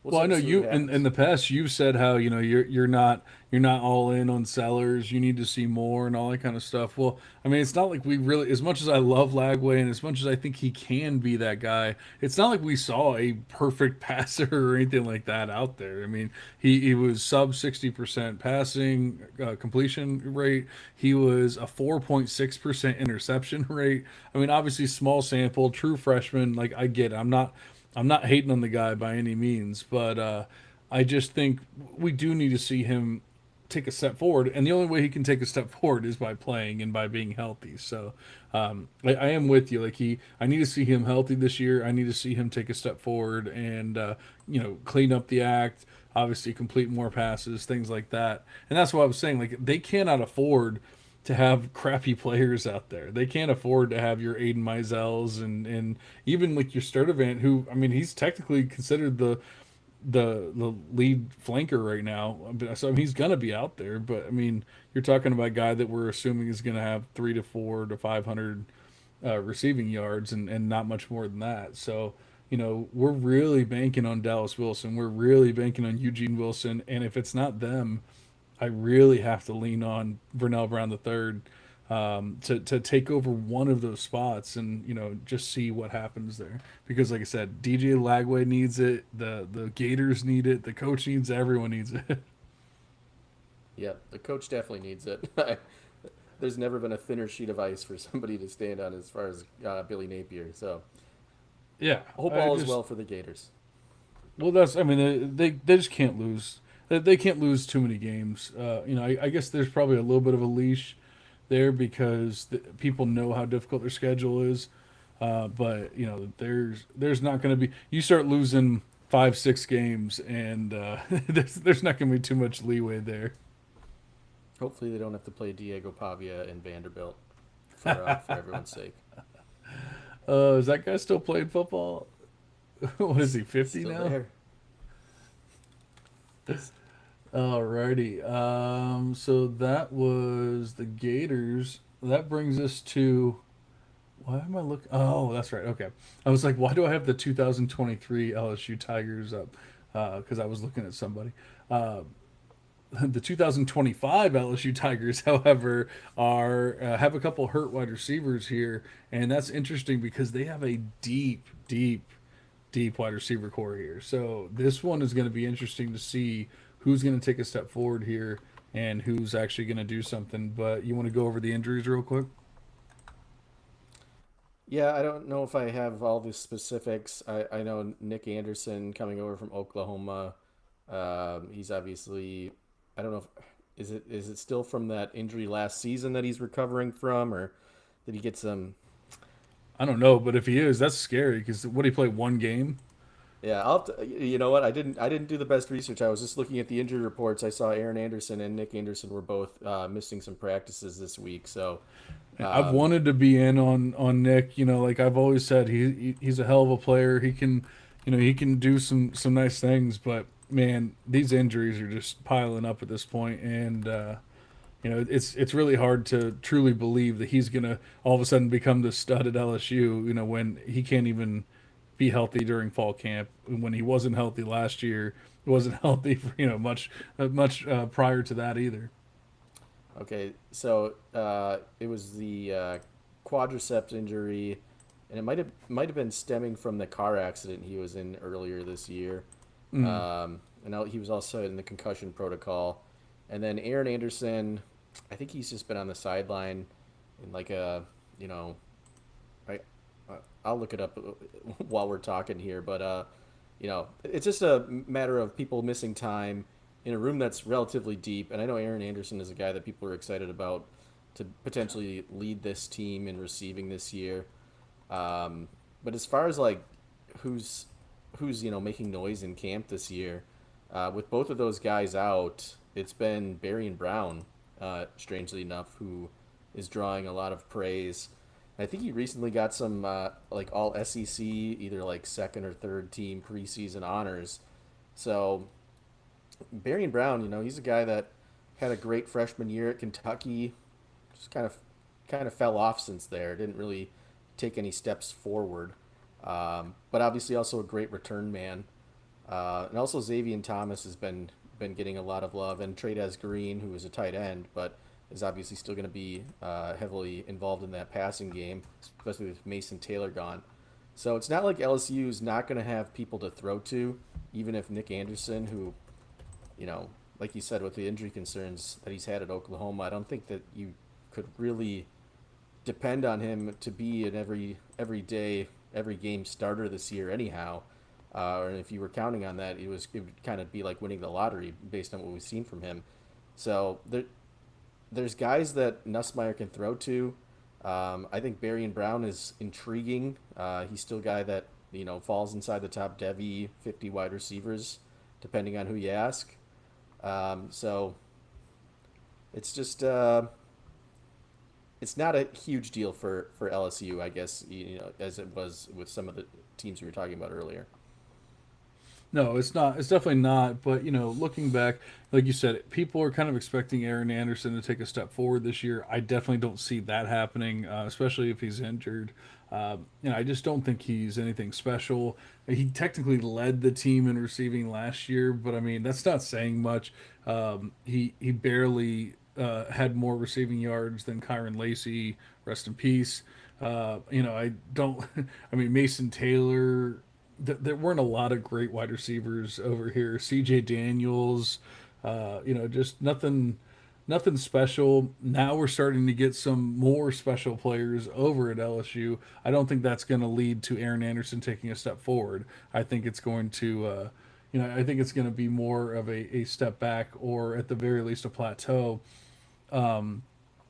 Well, I know we'll see what you in happens. the past you've said how you're not all in on sellers. You need to see more and all that kind of stuff. Well, I mean, it's not like we really, as much as I love Lagway and as much as I think he can be that guy, it's not like we saw a perfect passer or anything like that out there. I mean, he was sub 60% passing completion rate. He was a 4.6% interception rate. I mean, obviously small sample, true freshman. Like I get it. I'm not hating on the guy by any means, but I just think we do need to see him take a step forward, and the only way he can take a step forward is by playing and by being healthy. So I am with you. Like I need to see him healthy this year. I need to see him take a step forward and clean up the act. Obviously, complete more passes, things like that. And that's what I was saying. Like they cannot afford to have crappy players out there. They can't afford to have your Aiden Mizels and even like your Sturdivant, who I mean he's technically considered the lead flanker right now. So I mean, he's gonna be out there, but I mean you're talking about a guy that we're assuming is gonna have 3 to 4 to 500 receiving yards and not much more than that. So we're really banking on Dallas Wilson. We're really banking on Eugene Wilson, and if it's not them, I really have to lean on Vernell Brown the third to take over one of those spots and just see what happens there. Because like I said, DJ Lagway needs it, the Gators need it, the coach needs it, everyone needs it. Yeah, the coach definitely needs it. There's never been a thinner sheet of ice for somebody to stand on as far as Billy Napier. So Yeah, hope I all is just well for the Gators. well that's I mean they just can't lose. They can't lose too many games. I guess there's probably a little bit of a leash there because people know how difficult their schedule is. But there's not going to be you start losing 5 6 games and there's not going to be too much leeway there. Hopefully they don't have to play Diego Pavia and Vanderbilt for everyone's sake. Is that guy still playing football? What is he, 50 Still now? there. Alrighty. So that was the Gators. That brings us to why am I looking? Oh, that's right. Okay. I was like, why do I have the 2023 LSU Tigers up? Because I was looking at somebody. Uh, the 2025 LSU Tigers, however, are have a couple hurt wide receivers here, and that's interesting because they have a deep wide receiver core here. So this one is going to be interesting to see who's going to take a step forward here and who's actually going to do something. But you want to go over the injuries real quick? Yeah, I don't know if I have all the specifics. I know Nick Anderson coming over from Oklahoma. He's obviously, I don't know if is it still from that injury last season that he's recovering from, or did he get some? I don't know, but if he is, that's scary because what he played one game. Yeah, you know what? I didn't do the best research. I was just looking at the injury reports. I saw Aaron Anderson and Nick Anderson were both missing some practices this week. So, I've um, wanted to be in on Nick. Like I've always said, he's a hell of a player. He can do some nice things. But man, these injuries are just piling up at this point, and it's really hard to truly believe that he's gonna all of a sudden become the stud at LSU. When he can't even be healthy during fall camp, when he wasn't healthy last year, he wasn't healthy for much prior to that either. okay, so it was the quadriceps injury, and it might have been stemming from the car accident he was in earlier this year. Mm. He was also in the concussion protocol, and then Aaron Anderson, I think he's just been on the sideline in like a you know I I'll look it up while we're talking here, but it's just a matter of people missing time in a room that's relatively deep. And I know Aaron Anderson is a guy that people are excited about to potentially lead this team in receiving this year. But as far as like who's who's making noise in camp this year, with both of those guys out, it's been Barry and Brown, strangely enough, who is drawing a lot of praise. I think he recently got some like all SEC, either like second or third team preseason honors. So Barry and Brown, he's a guy that had a great freshman year at Kentucky, just kind of fell off since there. Didn't really take any steps forward, but obviously also a great return man. And also Xavier Thomas has been getting a lot of love, and Trades Green, who is a tight end, but is obviously still going to be heavily involved in that passing game, especially with Mason Taylor gone. So it's not like LSU is not going to have people to throw to, even if Nick Anderson, who, like you said, with the injury concerns that he's had at Oklahoma, I don't think that you could really depend on him to be an every day, every game starter this year anyhow. Or if you were counting on that, it would kind of be like winning the lottery based on what we've seen from him. So there's guys that Nussmeier can throw to. I think Barry and Brown is intriguing. He's still a guy that falls inside the top Devy 50 wide receivers, depending on who you ask. So it's just it's not a huge deal for LSU, I guess, as it was with some of the teams we were talking about earlier. No, it's not. It's definitely not. But looking back, like you said, people are kind of expecting Aaron Anderson to take a step forward this year. I definitely don't see that happening, especially if he's injured. I just don't think he's anything special. He technically led the team in receiving last year, but I mean that's not saying much. He barely had more receiving yards than Kyron Lacey. Rest in peace. I don't. I mean Mason Taylor there weren't a lot of great wide receivers over here. C.J. Daniels, Just nothing special. Now we're starting to get some more special players over at LSU. I don't think that's going to lead to Aaron Anderson taking a step forward. I think it's going to, I think it's going to be more of a step back, or at the very least a plateau.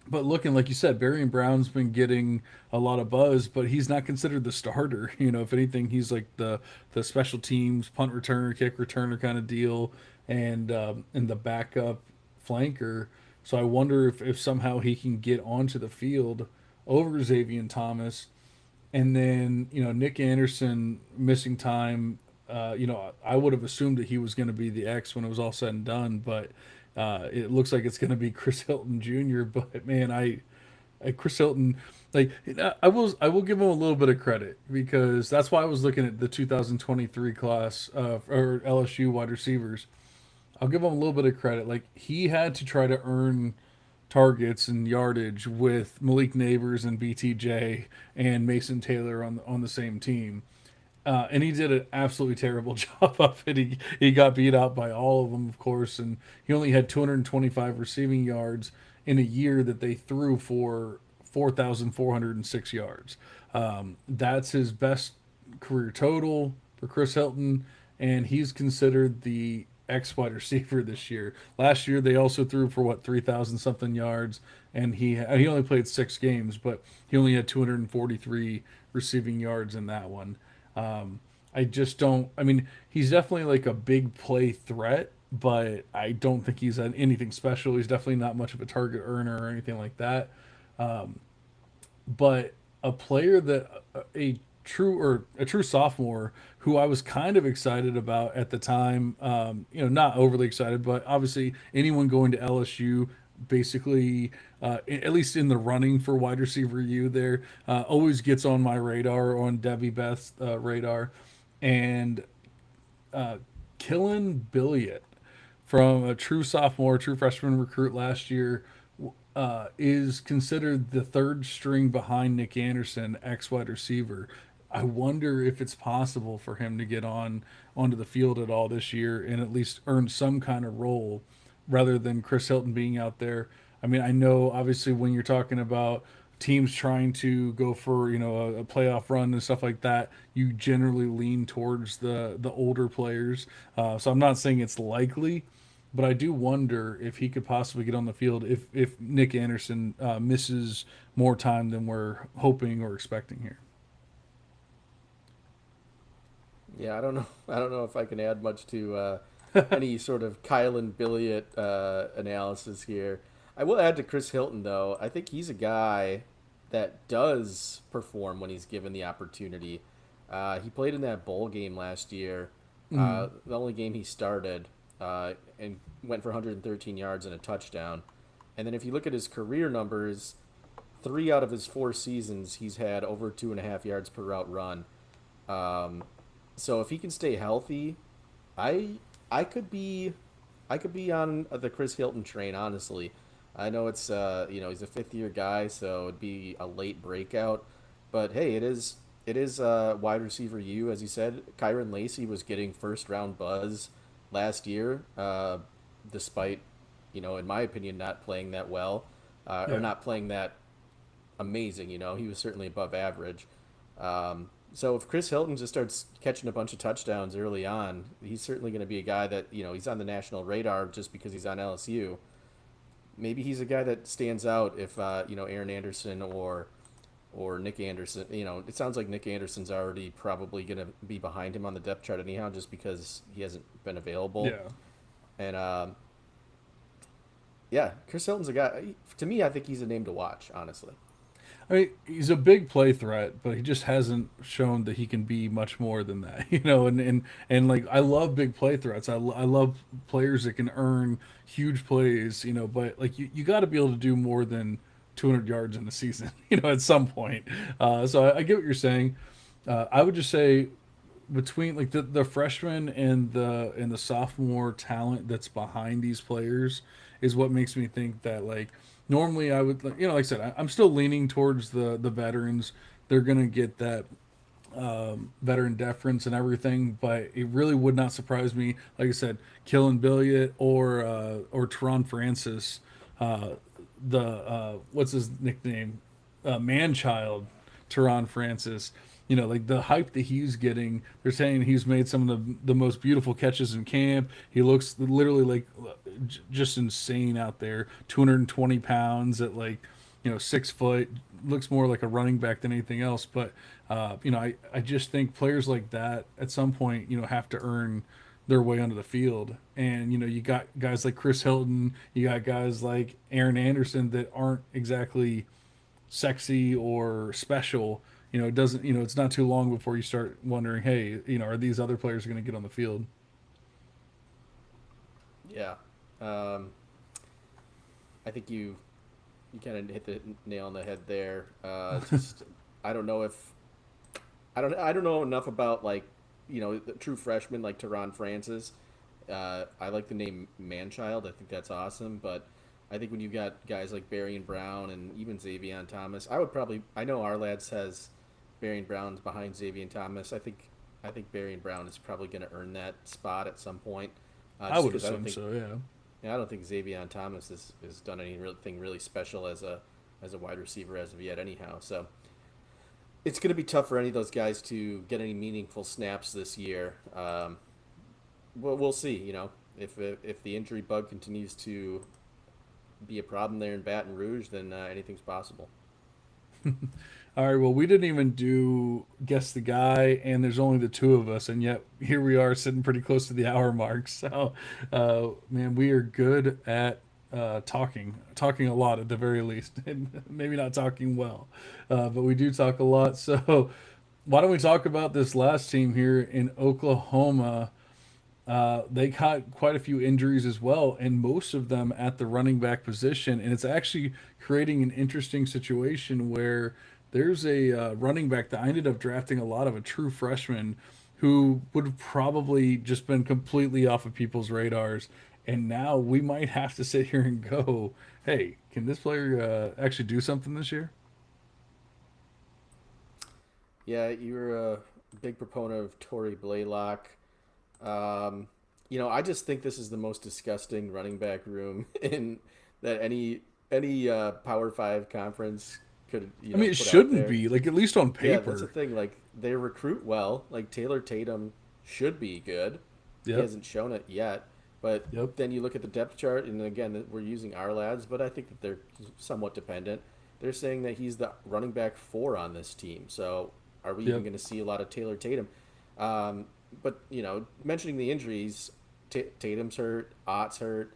But looking, like you said, Barry Brown's been getting a lot of buzz, but he's not considered the starter. If anything, he's like the special teams punt returner, kick returner kind of deal, and the backup flanker. So I wonder if somehow he can get onto the field over Xavier Thomas, and then Nick Anderson missing time. I would have assumed that he was going to be the X when it was all said and done, but it looks like it's going to be Chris Hilton Jr. But man, Chris Hilton, like I will give him a little bit of credit, because that's why I was looking at the 2023 class or LSU wide receivers. I'll give him a little bit of credit. Like, he had to try to earn targets and yardage with Malik Neighbors and BTJ and Mason Taylor on the same team. And he did an absolutely terrible job of it. He got beat out by all of them, of course, and he only had 225 receiving yards in a year that they threw for 4,406 yards. That's his best career total for Chris Hilton, and he's considered the X wide receiver this year. Last year they also threw for 3,000 something yards, and he only played 6 games, but he only had 243 receiving yards in that one. I just don't. I mean, he's definitely like a big play threat, but I don't think he's anything special. He's definitely not much of a target earner or anything like that. But a player that a true sophomore who I was kind of excited about at the time. Not overly excited, but obviously anyone going to LSU, basically, at least in the running for wide receiver U there, always gets on my radar, on Devy Beth's radar, and Killen Billiot, from a true sophomore, true freshman recruit last year, is considered the third string behind Nick Anderson, ex wide receiver. I wonder if it's possible for him to get onto the field at all this year and at least earn some kind of role, rather than Chris Hilton being out there. I mean, I know obviously when you're talking about teams trying to go for a playoff run and stuff like that, you generally lean towards the older players. So I'm not saying it's likely, but I do wonder if he could possibly get on the field if Nick Anderson misses more time than we're hoping or expecting here. Yeah, I don't know. I don't know if I can add much to any sort of Kylan Billiot analysis here. I will add to Chris Hilton, though. I think he's a guy that does perform when he's given the opportunity. He played in that bowl game last year, the only game he started, and went for 113 yards and a touchdown. And then if you look at his career numbers, 3 out of his 4 seasons, he's had over 2.5 yards per route run. So if he can stay healthy, I could be on the Chris Hilton train, honestly. I know it's he's a 5th-year guy, so it'd be a late breakout. But hey, it is wide receiver U, as you said. Kyron Lacey was getting first-round buzz last year, despite, in my opinion, not playing that well, or not playing that amazing. He was certainly above average. So if Chris Hilton just starts catching a bunch of touchdowns early on, he's certainly going to be a guy that, he's on the national radar just because he's on LSU. Maybe he's a guy that stands out if, Aaron Anderson or Nick Anderson, it sounds like Nick Anderson's already probably going to be behind him on the depth chart anyhow, just because he hasn't been available. Yeah. And, Chris Hilton's a guy, to me, I think he's a name to watch, honestly. I mean, he's a big play threat, but he just hasn't shown that he can be much more than that, and like, I love big play threats. I love players that can earn huge plays, but like you got to be able to do more than 200 yards in a season, at some point. So I get what you're saying. I would just say between like the freshman and the sophomore talent that's behind these players is what makes me think that, like, normally I would, like I said, I'm still leaning towards the veterans. They're gonna get that veteran deference and everything, but it really would not surprise me. Like I said, Killen Billiot or Teron Francis, the what's his nickname, Manchild, Teron Francis. You know, like the hype that he's getting. They're saying he's made some of the most beautiful catches in camp. He looks literally like just insane out there. 220 pounds at like 6 foot, looks more like a running back than anything else. But I just think players like that at some point have to earn their way onto the field. And you got guys like Chris Hilton, you got guys like Aaron Anderson that aren't exactly sexy or special. It doesn't. It's not too long before you start wondering, hey, are these other players going to get on the field? Yeah. I think you kind of hit the nail on the head there. Just I don't know if I don't know enough about like the true freshmen like Teron Francis. I like the name Manchild. I think that's awesome. But I think when you got guys like Barry and Brown and even Xavier Thomas, I know our lads has Barry and Brown's behind Xavier Thomas. I think Barry and Brown is probably going to earn that spot at some point. I would assume so. Yeah. Yeah, I don't think Xavier Thomas has done anything really special as a wide receiver as of yet, anyhow. So it's going to be tough for any of those guys to get any meaningful snaps this year. We'll see. If the injury bug continues to be a problem there in Baton Rouge, then anything's possible. All right. Well, we didn't even do guess the guy, and there's only the two of us, and yet here we are sitting pretty close to the hour mark. So, man, we are good at talking a lot at the very least, and maybe not talking well, but we do talk a lot. So, why don't we talk about this last team here in Oklahoma? They got quite a few injuries as well, and most of them at the running back position. And it's actually creating an interesting situation where there's a running back that I ended up drafting a lot of, a true freshman who would have probably just been completely off of people's radars. And now we might have to sit here and go, hey, can this player actually do something this year? Yeah, you're a big proponent of Tory Blaylock. I just think this is the most disgusting running back room in that any Power Five conference could I mean, it put out shouldn't there. be like at least on Yeah, that's the paper. thing. Like they recruit well. Like Taylor Tatum should be good. He Yep. hasn't shown it yet. But Yep. then you look at the depth chart, and again, we're using our lads, but I think that they're somewhat dependent. They're saying that he's the running back four on this team. So are we even Yep. going to see a lot of Taylor Tatum? But mentioning the injuries, Tatum's hurt, Ott's hurt.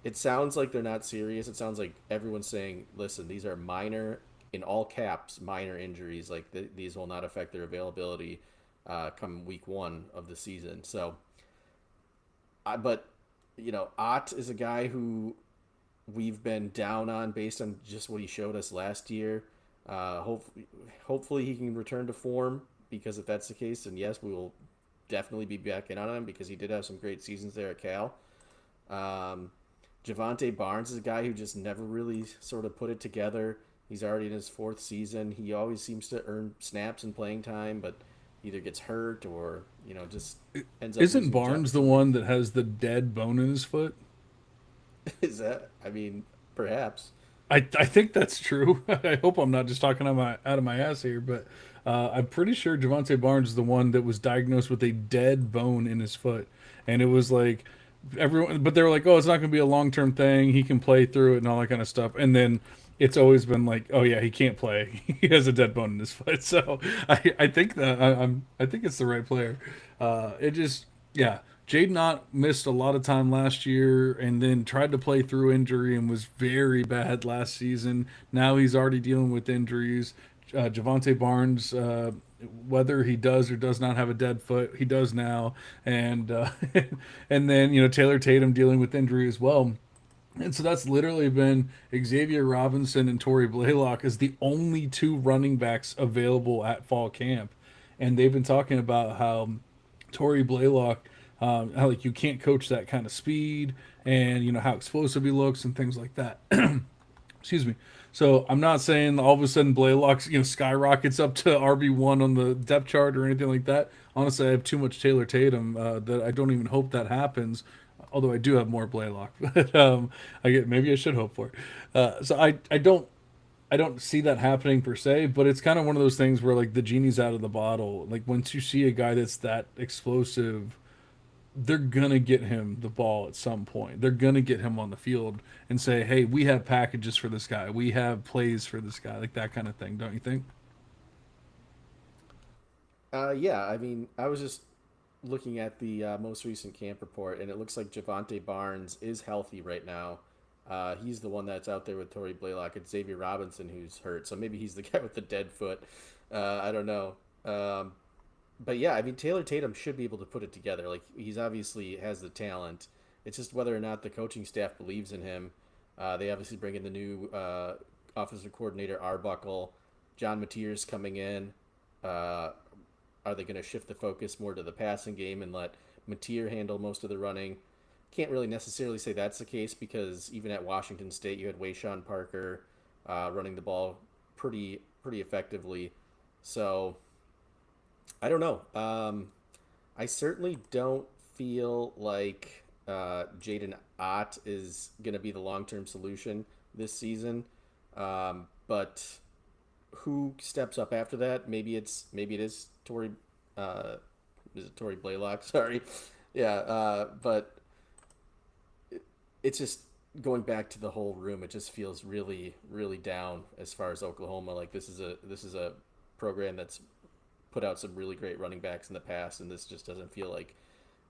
It sounds like they're not serious. It sounds like everyone's saying, "Listen, these are minor, in all caps, minor injuries. Like these will not affect their availability come week one of the season." So, but Ott is a guy who we've been down on based on just what he showed us last year. Hopefully he can return to form, because if that's the case, then yes, we will definitely be back in on him, because he did have some great seasons there at Cal. Javante Barnes is a guy who just never really sort of put it together. He's already in his fourth season. He always seems to earn snaps and playing time, but either gets hurt or just ends up Isn't losing Barnes the one that has the dead bone in his foot? Is that? I mean, perhaps. I think that's true. I hope I'm not just talking out of my ass here, but I'm pretty sure Javante Barnes is the one that was diagnosed with a dead bone in his foot, and it was like everyone, but they were like, "Oh, it's not going to be a long term thing. He can play through it and all that kind of stuff." And then it's always been like, "Oh yeah, he can't play. He has a dead bone in his foot." So I think that I think it's the right player. It just yeah. Jaden Ott missed a lot of time last year and then tried to play through injury and was very bad last season. Now he's already dealing with injuries. Javante Barnes, whether he does or does not have a dead foot, he does now. And and then Taylor Tatum dealing with injury as well. And so that's literally been Xavier Robinson and Torrey Blaylock as the only two running backs available at fall camp. And they've been talking about how Torrey Blaylock, how like you can't coach that kind of speed, and how explosive he looks and things like that. Excuse me. So I'm not saying all of a sudden Blaylock, skyrockets up to RB1 on the depth chart or anything like that. Honestly, I have too much Taylor Tatum that I don't even hope that happens. Although I do have more Blaylock, but maybe I should hope for it. So I don't see that happening per se, but it's kind of one of those things where like the genie's out of the bottle. Like once you see a guy that's that explosive, they're gonna get him the ball at some point. They're gonna get him on the field and say, "Hey, we have packages for this guy. We have plays for this guy." Like that kind of thing, don't you think? Yeah, I mean, I was just looking at the most recent camp report, and it looks like Javante Barnes is healthy right now. He's the one that's out there with Torrey Blaylock. It's Xavier Robinson who's hurt, so maybe he's the guy with the dead foot. I don't know. But yeah, I mean, Taylor Tatum should be able to put it together. Like he's obviously has the talent. It's just whether or not the coaching staff believes in him. They obviously bring in the new offensive coordinator Arbuckle. John Mateer's coming in. Uh, are they going to shift the focus more to the passing game and let Mateer handle most of the running? Can't really necessarily say that's the case because even at Washington State, you had Wayshawn Parker running the ball pretty effectively. So I don't know. I certainly don't feel like Jaden Ott is going to be the long term solution this season. But who steps up after that? Maybe it is Tory. Is it Tory Blaylock? Sorry. Yeah. But it's just going back to the whole room. It just feels really down as far as Oklahoma. Like this is a program that's put out some really great running backs in the past, and this just doesn't feel like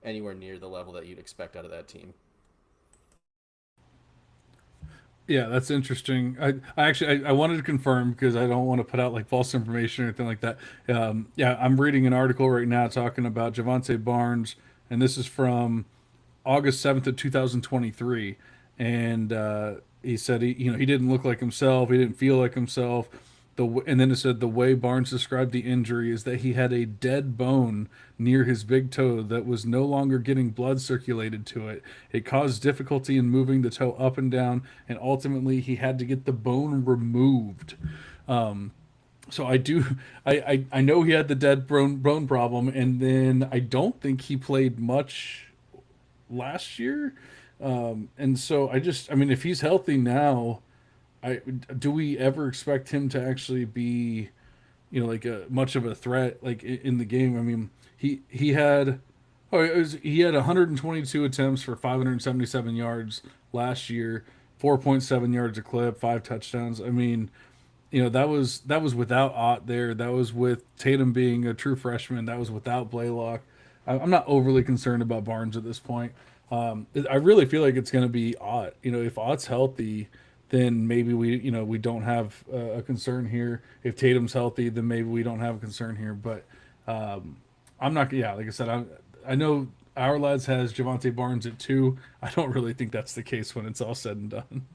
anywhere near the level that you'd expect out of that team. Yeah, that's interesting. I wanted to confirm because I don't want to put out like false information or anything like that. Yeah, I'm reading an article right now talking about Javante Barnes, and this is from August 7th of 2023, and he said he didn't look like himself. He didn't feel like himself. And then it said the way Barnes described the injury is that he had a dead bone near his big toe that was no longer getting blood circulated to it. It caused difficulty in moving the toe up and down, and ultimately he had to get the bone removed. So I know he had the dead bone problem, and then I don't think he played much last year. And so I mean, if he's healthy now, I do we ever expect him to actually be, like a much of a threat like in the game? I mean, he had he had 122 attempts for 577 yards last year, 4.7 yards a clip, 5 touchdowns. I mean, that was without Ott there. That was with Tatum being a true freshman. That was without Blaylock. I'm not overly concerned about Barnes at this point. I really feel like it's going to be Ott. If Ott's healthy, then maybe we don't have a concern here. If Tatum's healthy, then maybe we don't have a concern here. But I'm not. Yeah, like I said, I know our lads has Javante Barnes at 2. I don't really think that's the case when it's all said and done.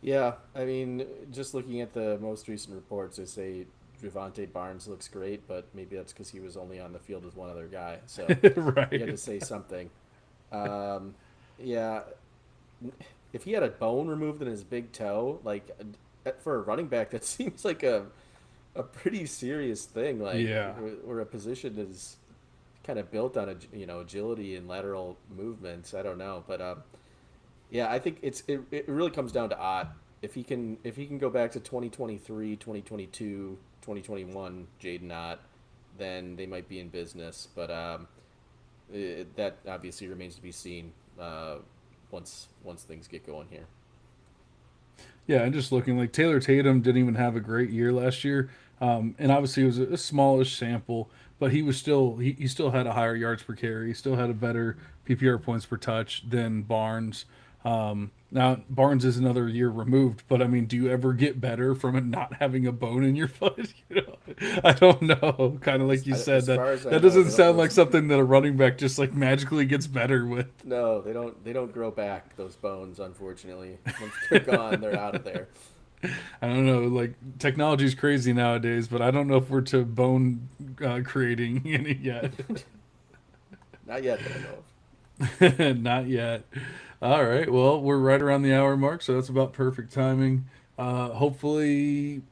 Yeah, I mean, just looking at the most recent reports, they say Javante Barnes looks great, but maybe that's because he was only on the field with one other guy. So you had to Right. say something. Um, yeah, if he had a bone removed in his big toe, like for a running back, that seems like a pretty serious thing. Like Yeah. where a position is kind of built on agility and lateral movements. I don't know, but yeah, I think it really comes down to Ott. If he can go back to 2023, 2022, 2021 Jaden Ott, then they might be in business. But that obviously remains to be seen once things get going here. Yeah, and just looking like Taylor Tatum didn't even have a great year last year, and obviously it was a smallish sample, but he still had a higher yards per carry. He still had a better PPR points per touch than Barnes. Now Barnes is another year removed, but I mean, do you ever get better from it not having a bone in your foot? I don't know. Kind of like you said, As that far as I that know, doesn't they don't. sound like Those something that a running back just like magically gets better with. No, they don't. They don't grow back those bones. Unfortunately, once they're gone, they're out of there. I don't know. Like technology is crazy nowadays, but I don't know if we're to bone creating any yet. Not yet that I know of. Not yet. All right. Well, we're right around the hour mark, so that's about perfect timing. Hopefully,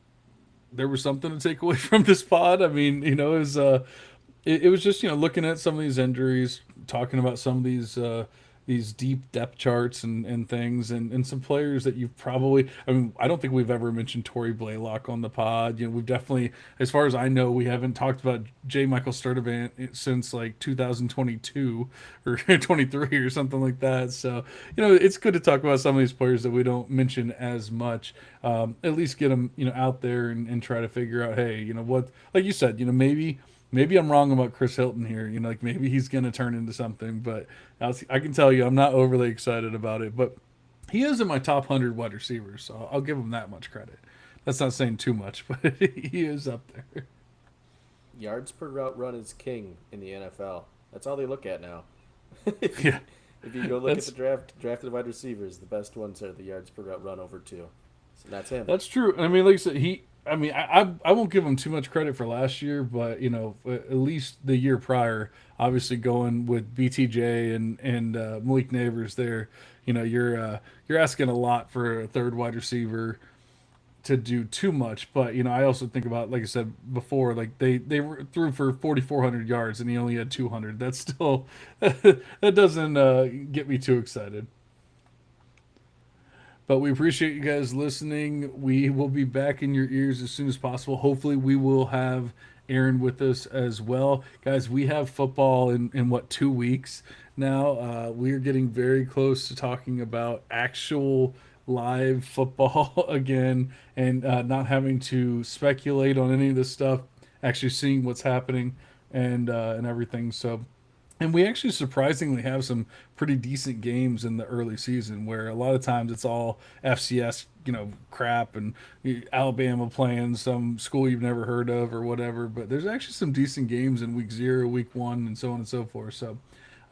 there was something to take away from this pod. I mean, it was just looking at some of these injuries, talking about some of these deep depth charts and things, and some players that you've probably. I mean, I don't think we've ever mentioned Torrey Blaylock on the pod. We've definitely, as far as I know, we haven't talked about J. Michael Sturdivant since like 2022 or 23 or something like that. So it's good to talk about some of these players that we don't mention as much. At least get them out there and try to figure out, hey, what, like you said, maybe I'm wrong about Chris Hilton here. Like maybe he's going to turn into something, but I can tell you I'm not overly excited about it. But he is in my top 100 wide receivers, so I'll give him that much credit. That's not saying too much, but he is up there. Yards per route run is king in the NFL. That's all they look at now. if you Yeah, if you go look at that's the drafted wide receivers, the best ones are the yards per route run over two. So that's him. that's true. I mean, like I said, I won't give him too much credit for last year, but at least the year prior, obviously going with BTJ and Malik Neighbors there, you're asking a lot for a third wide receiver to do too much. But I also think about, like I said before, like they were threw for 4,400 yards and he only had 200. That's still that doesn't get me too excited. But we appreciate you guys listening. We will be back in your ears as soon as possible. Hopefully, we will have Aaron with us as well. Guys, we have football in what, 2 weeks now? We are getting very close to talking about actual live football again and not having to speculate on any of this stuff, actually seeing what's happening and everything. So and we actually surprisingly have some pretty decent games in the early season where a lot of times it's all FCS, crap and Alabama playing some school you've never heard of or whatever. But there's actually some decent games in week 0, week 1, and so on and so forth. So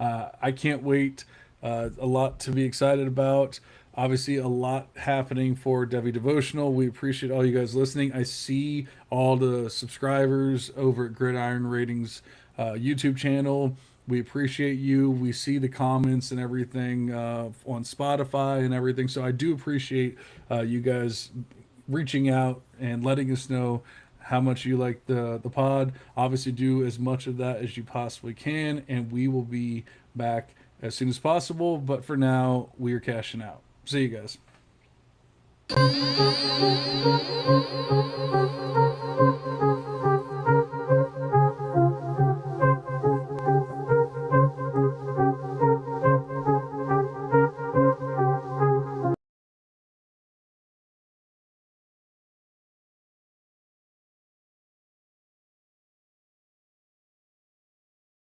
I can't wait. A lot to be excited about. Obviously, a lot happening for Devy Devotional. We appreciate all you guys listening. I see all the subscribers over at Gridiron Ratings YouTube channel. We appreciate you. We see the comments and everything on Spotify and everything. So I do appreciate you guys reaching out and letting us know how much you like the pod. Obviously, do as much of that as you possibly can, and we will be back as soon as possible. But for now, we are cashing out. See you guys.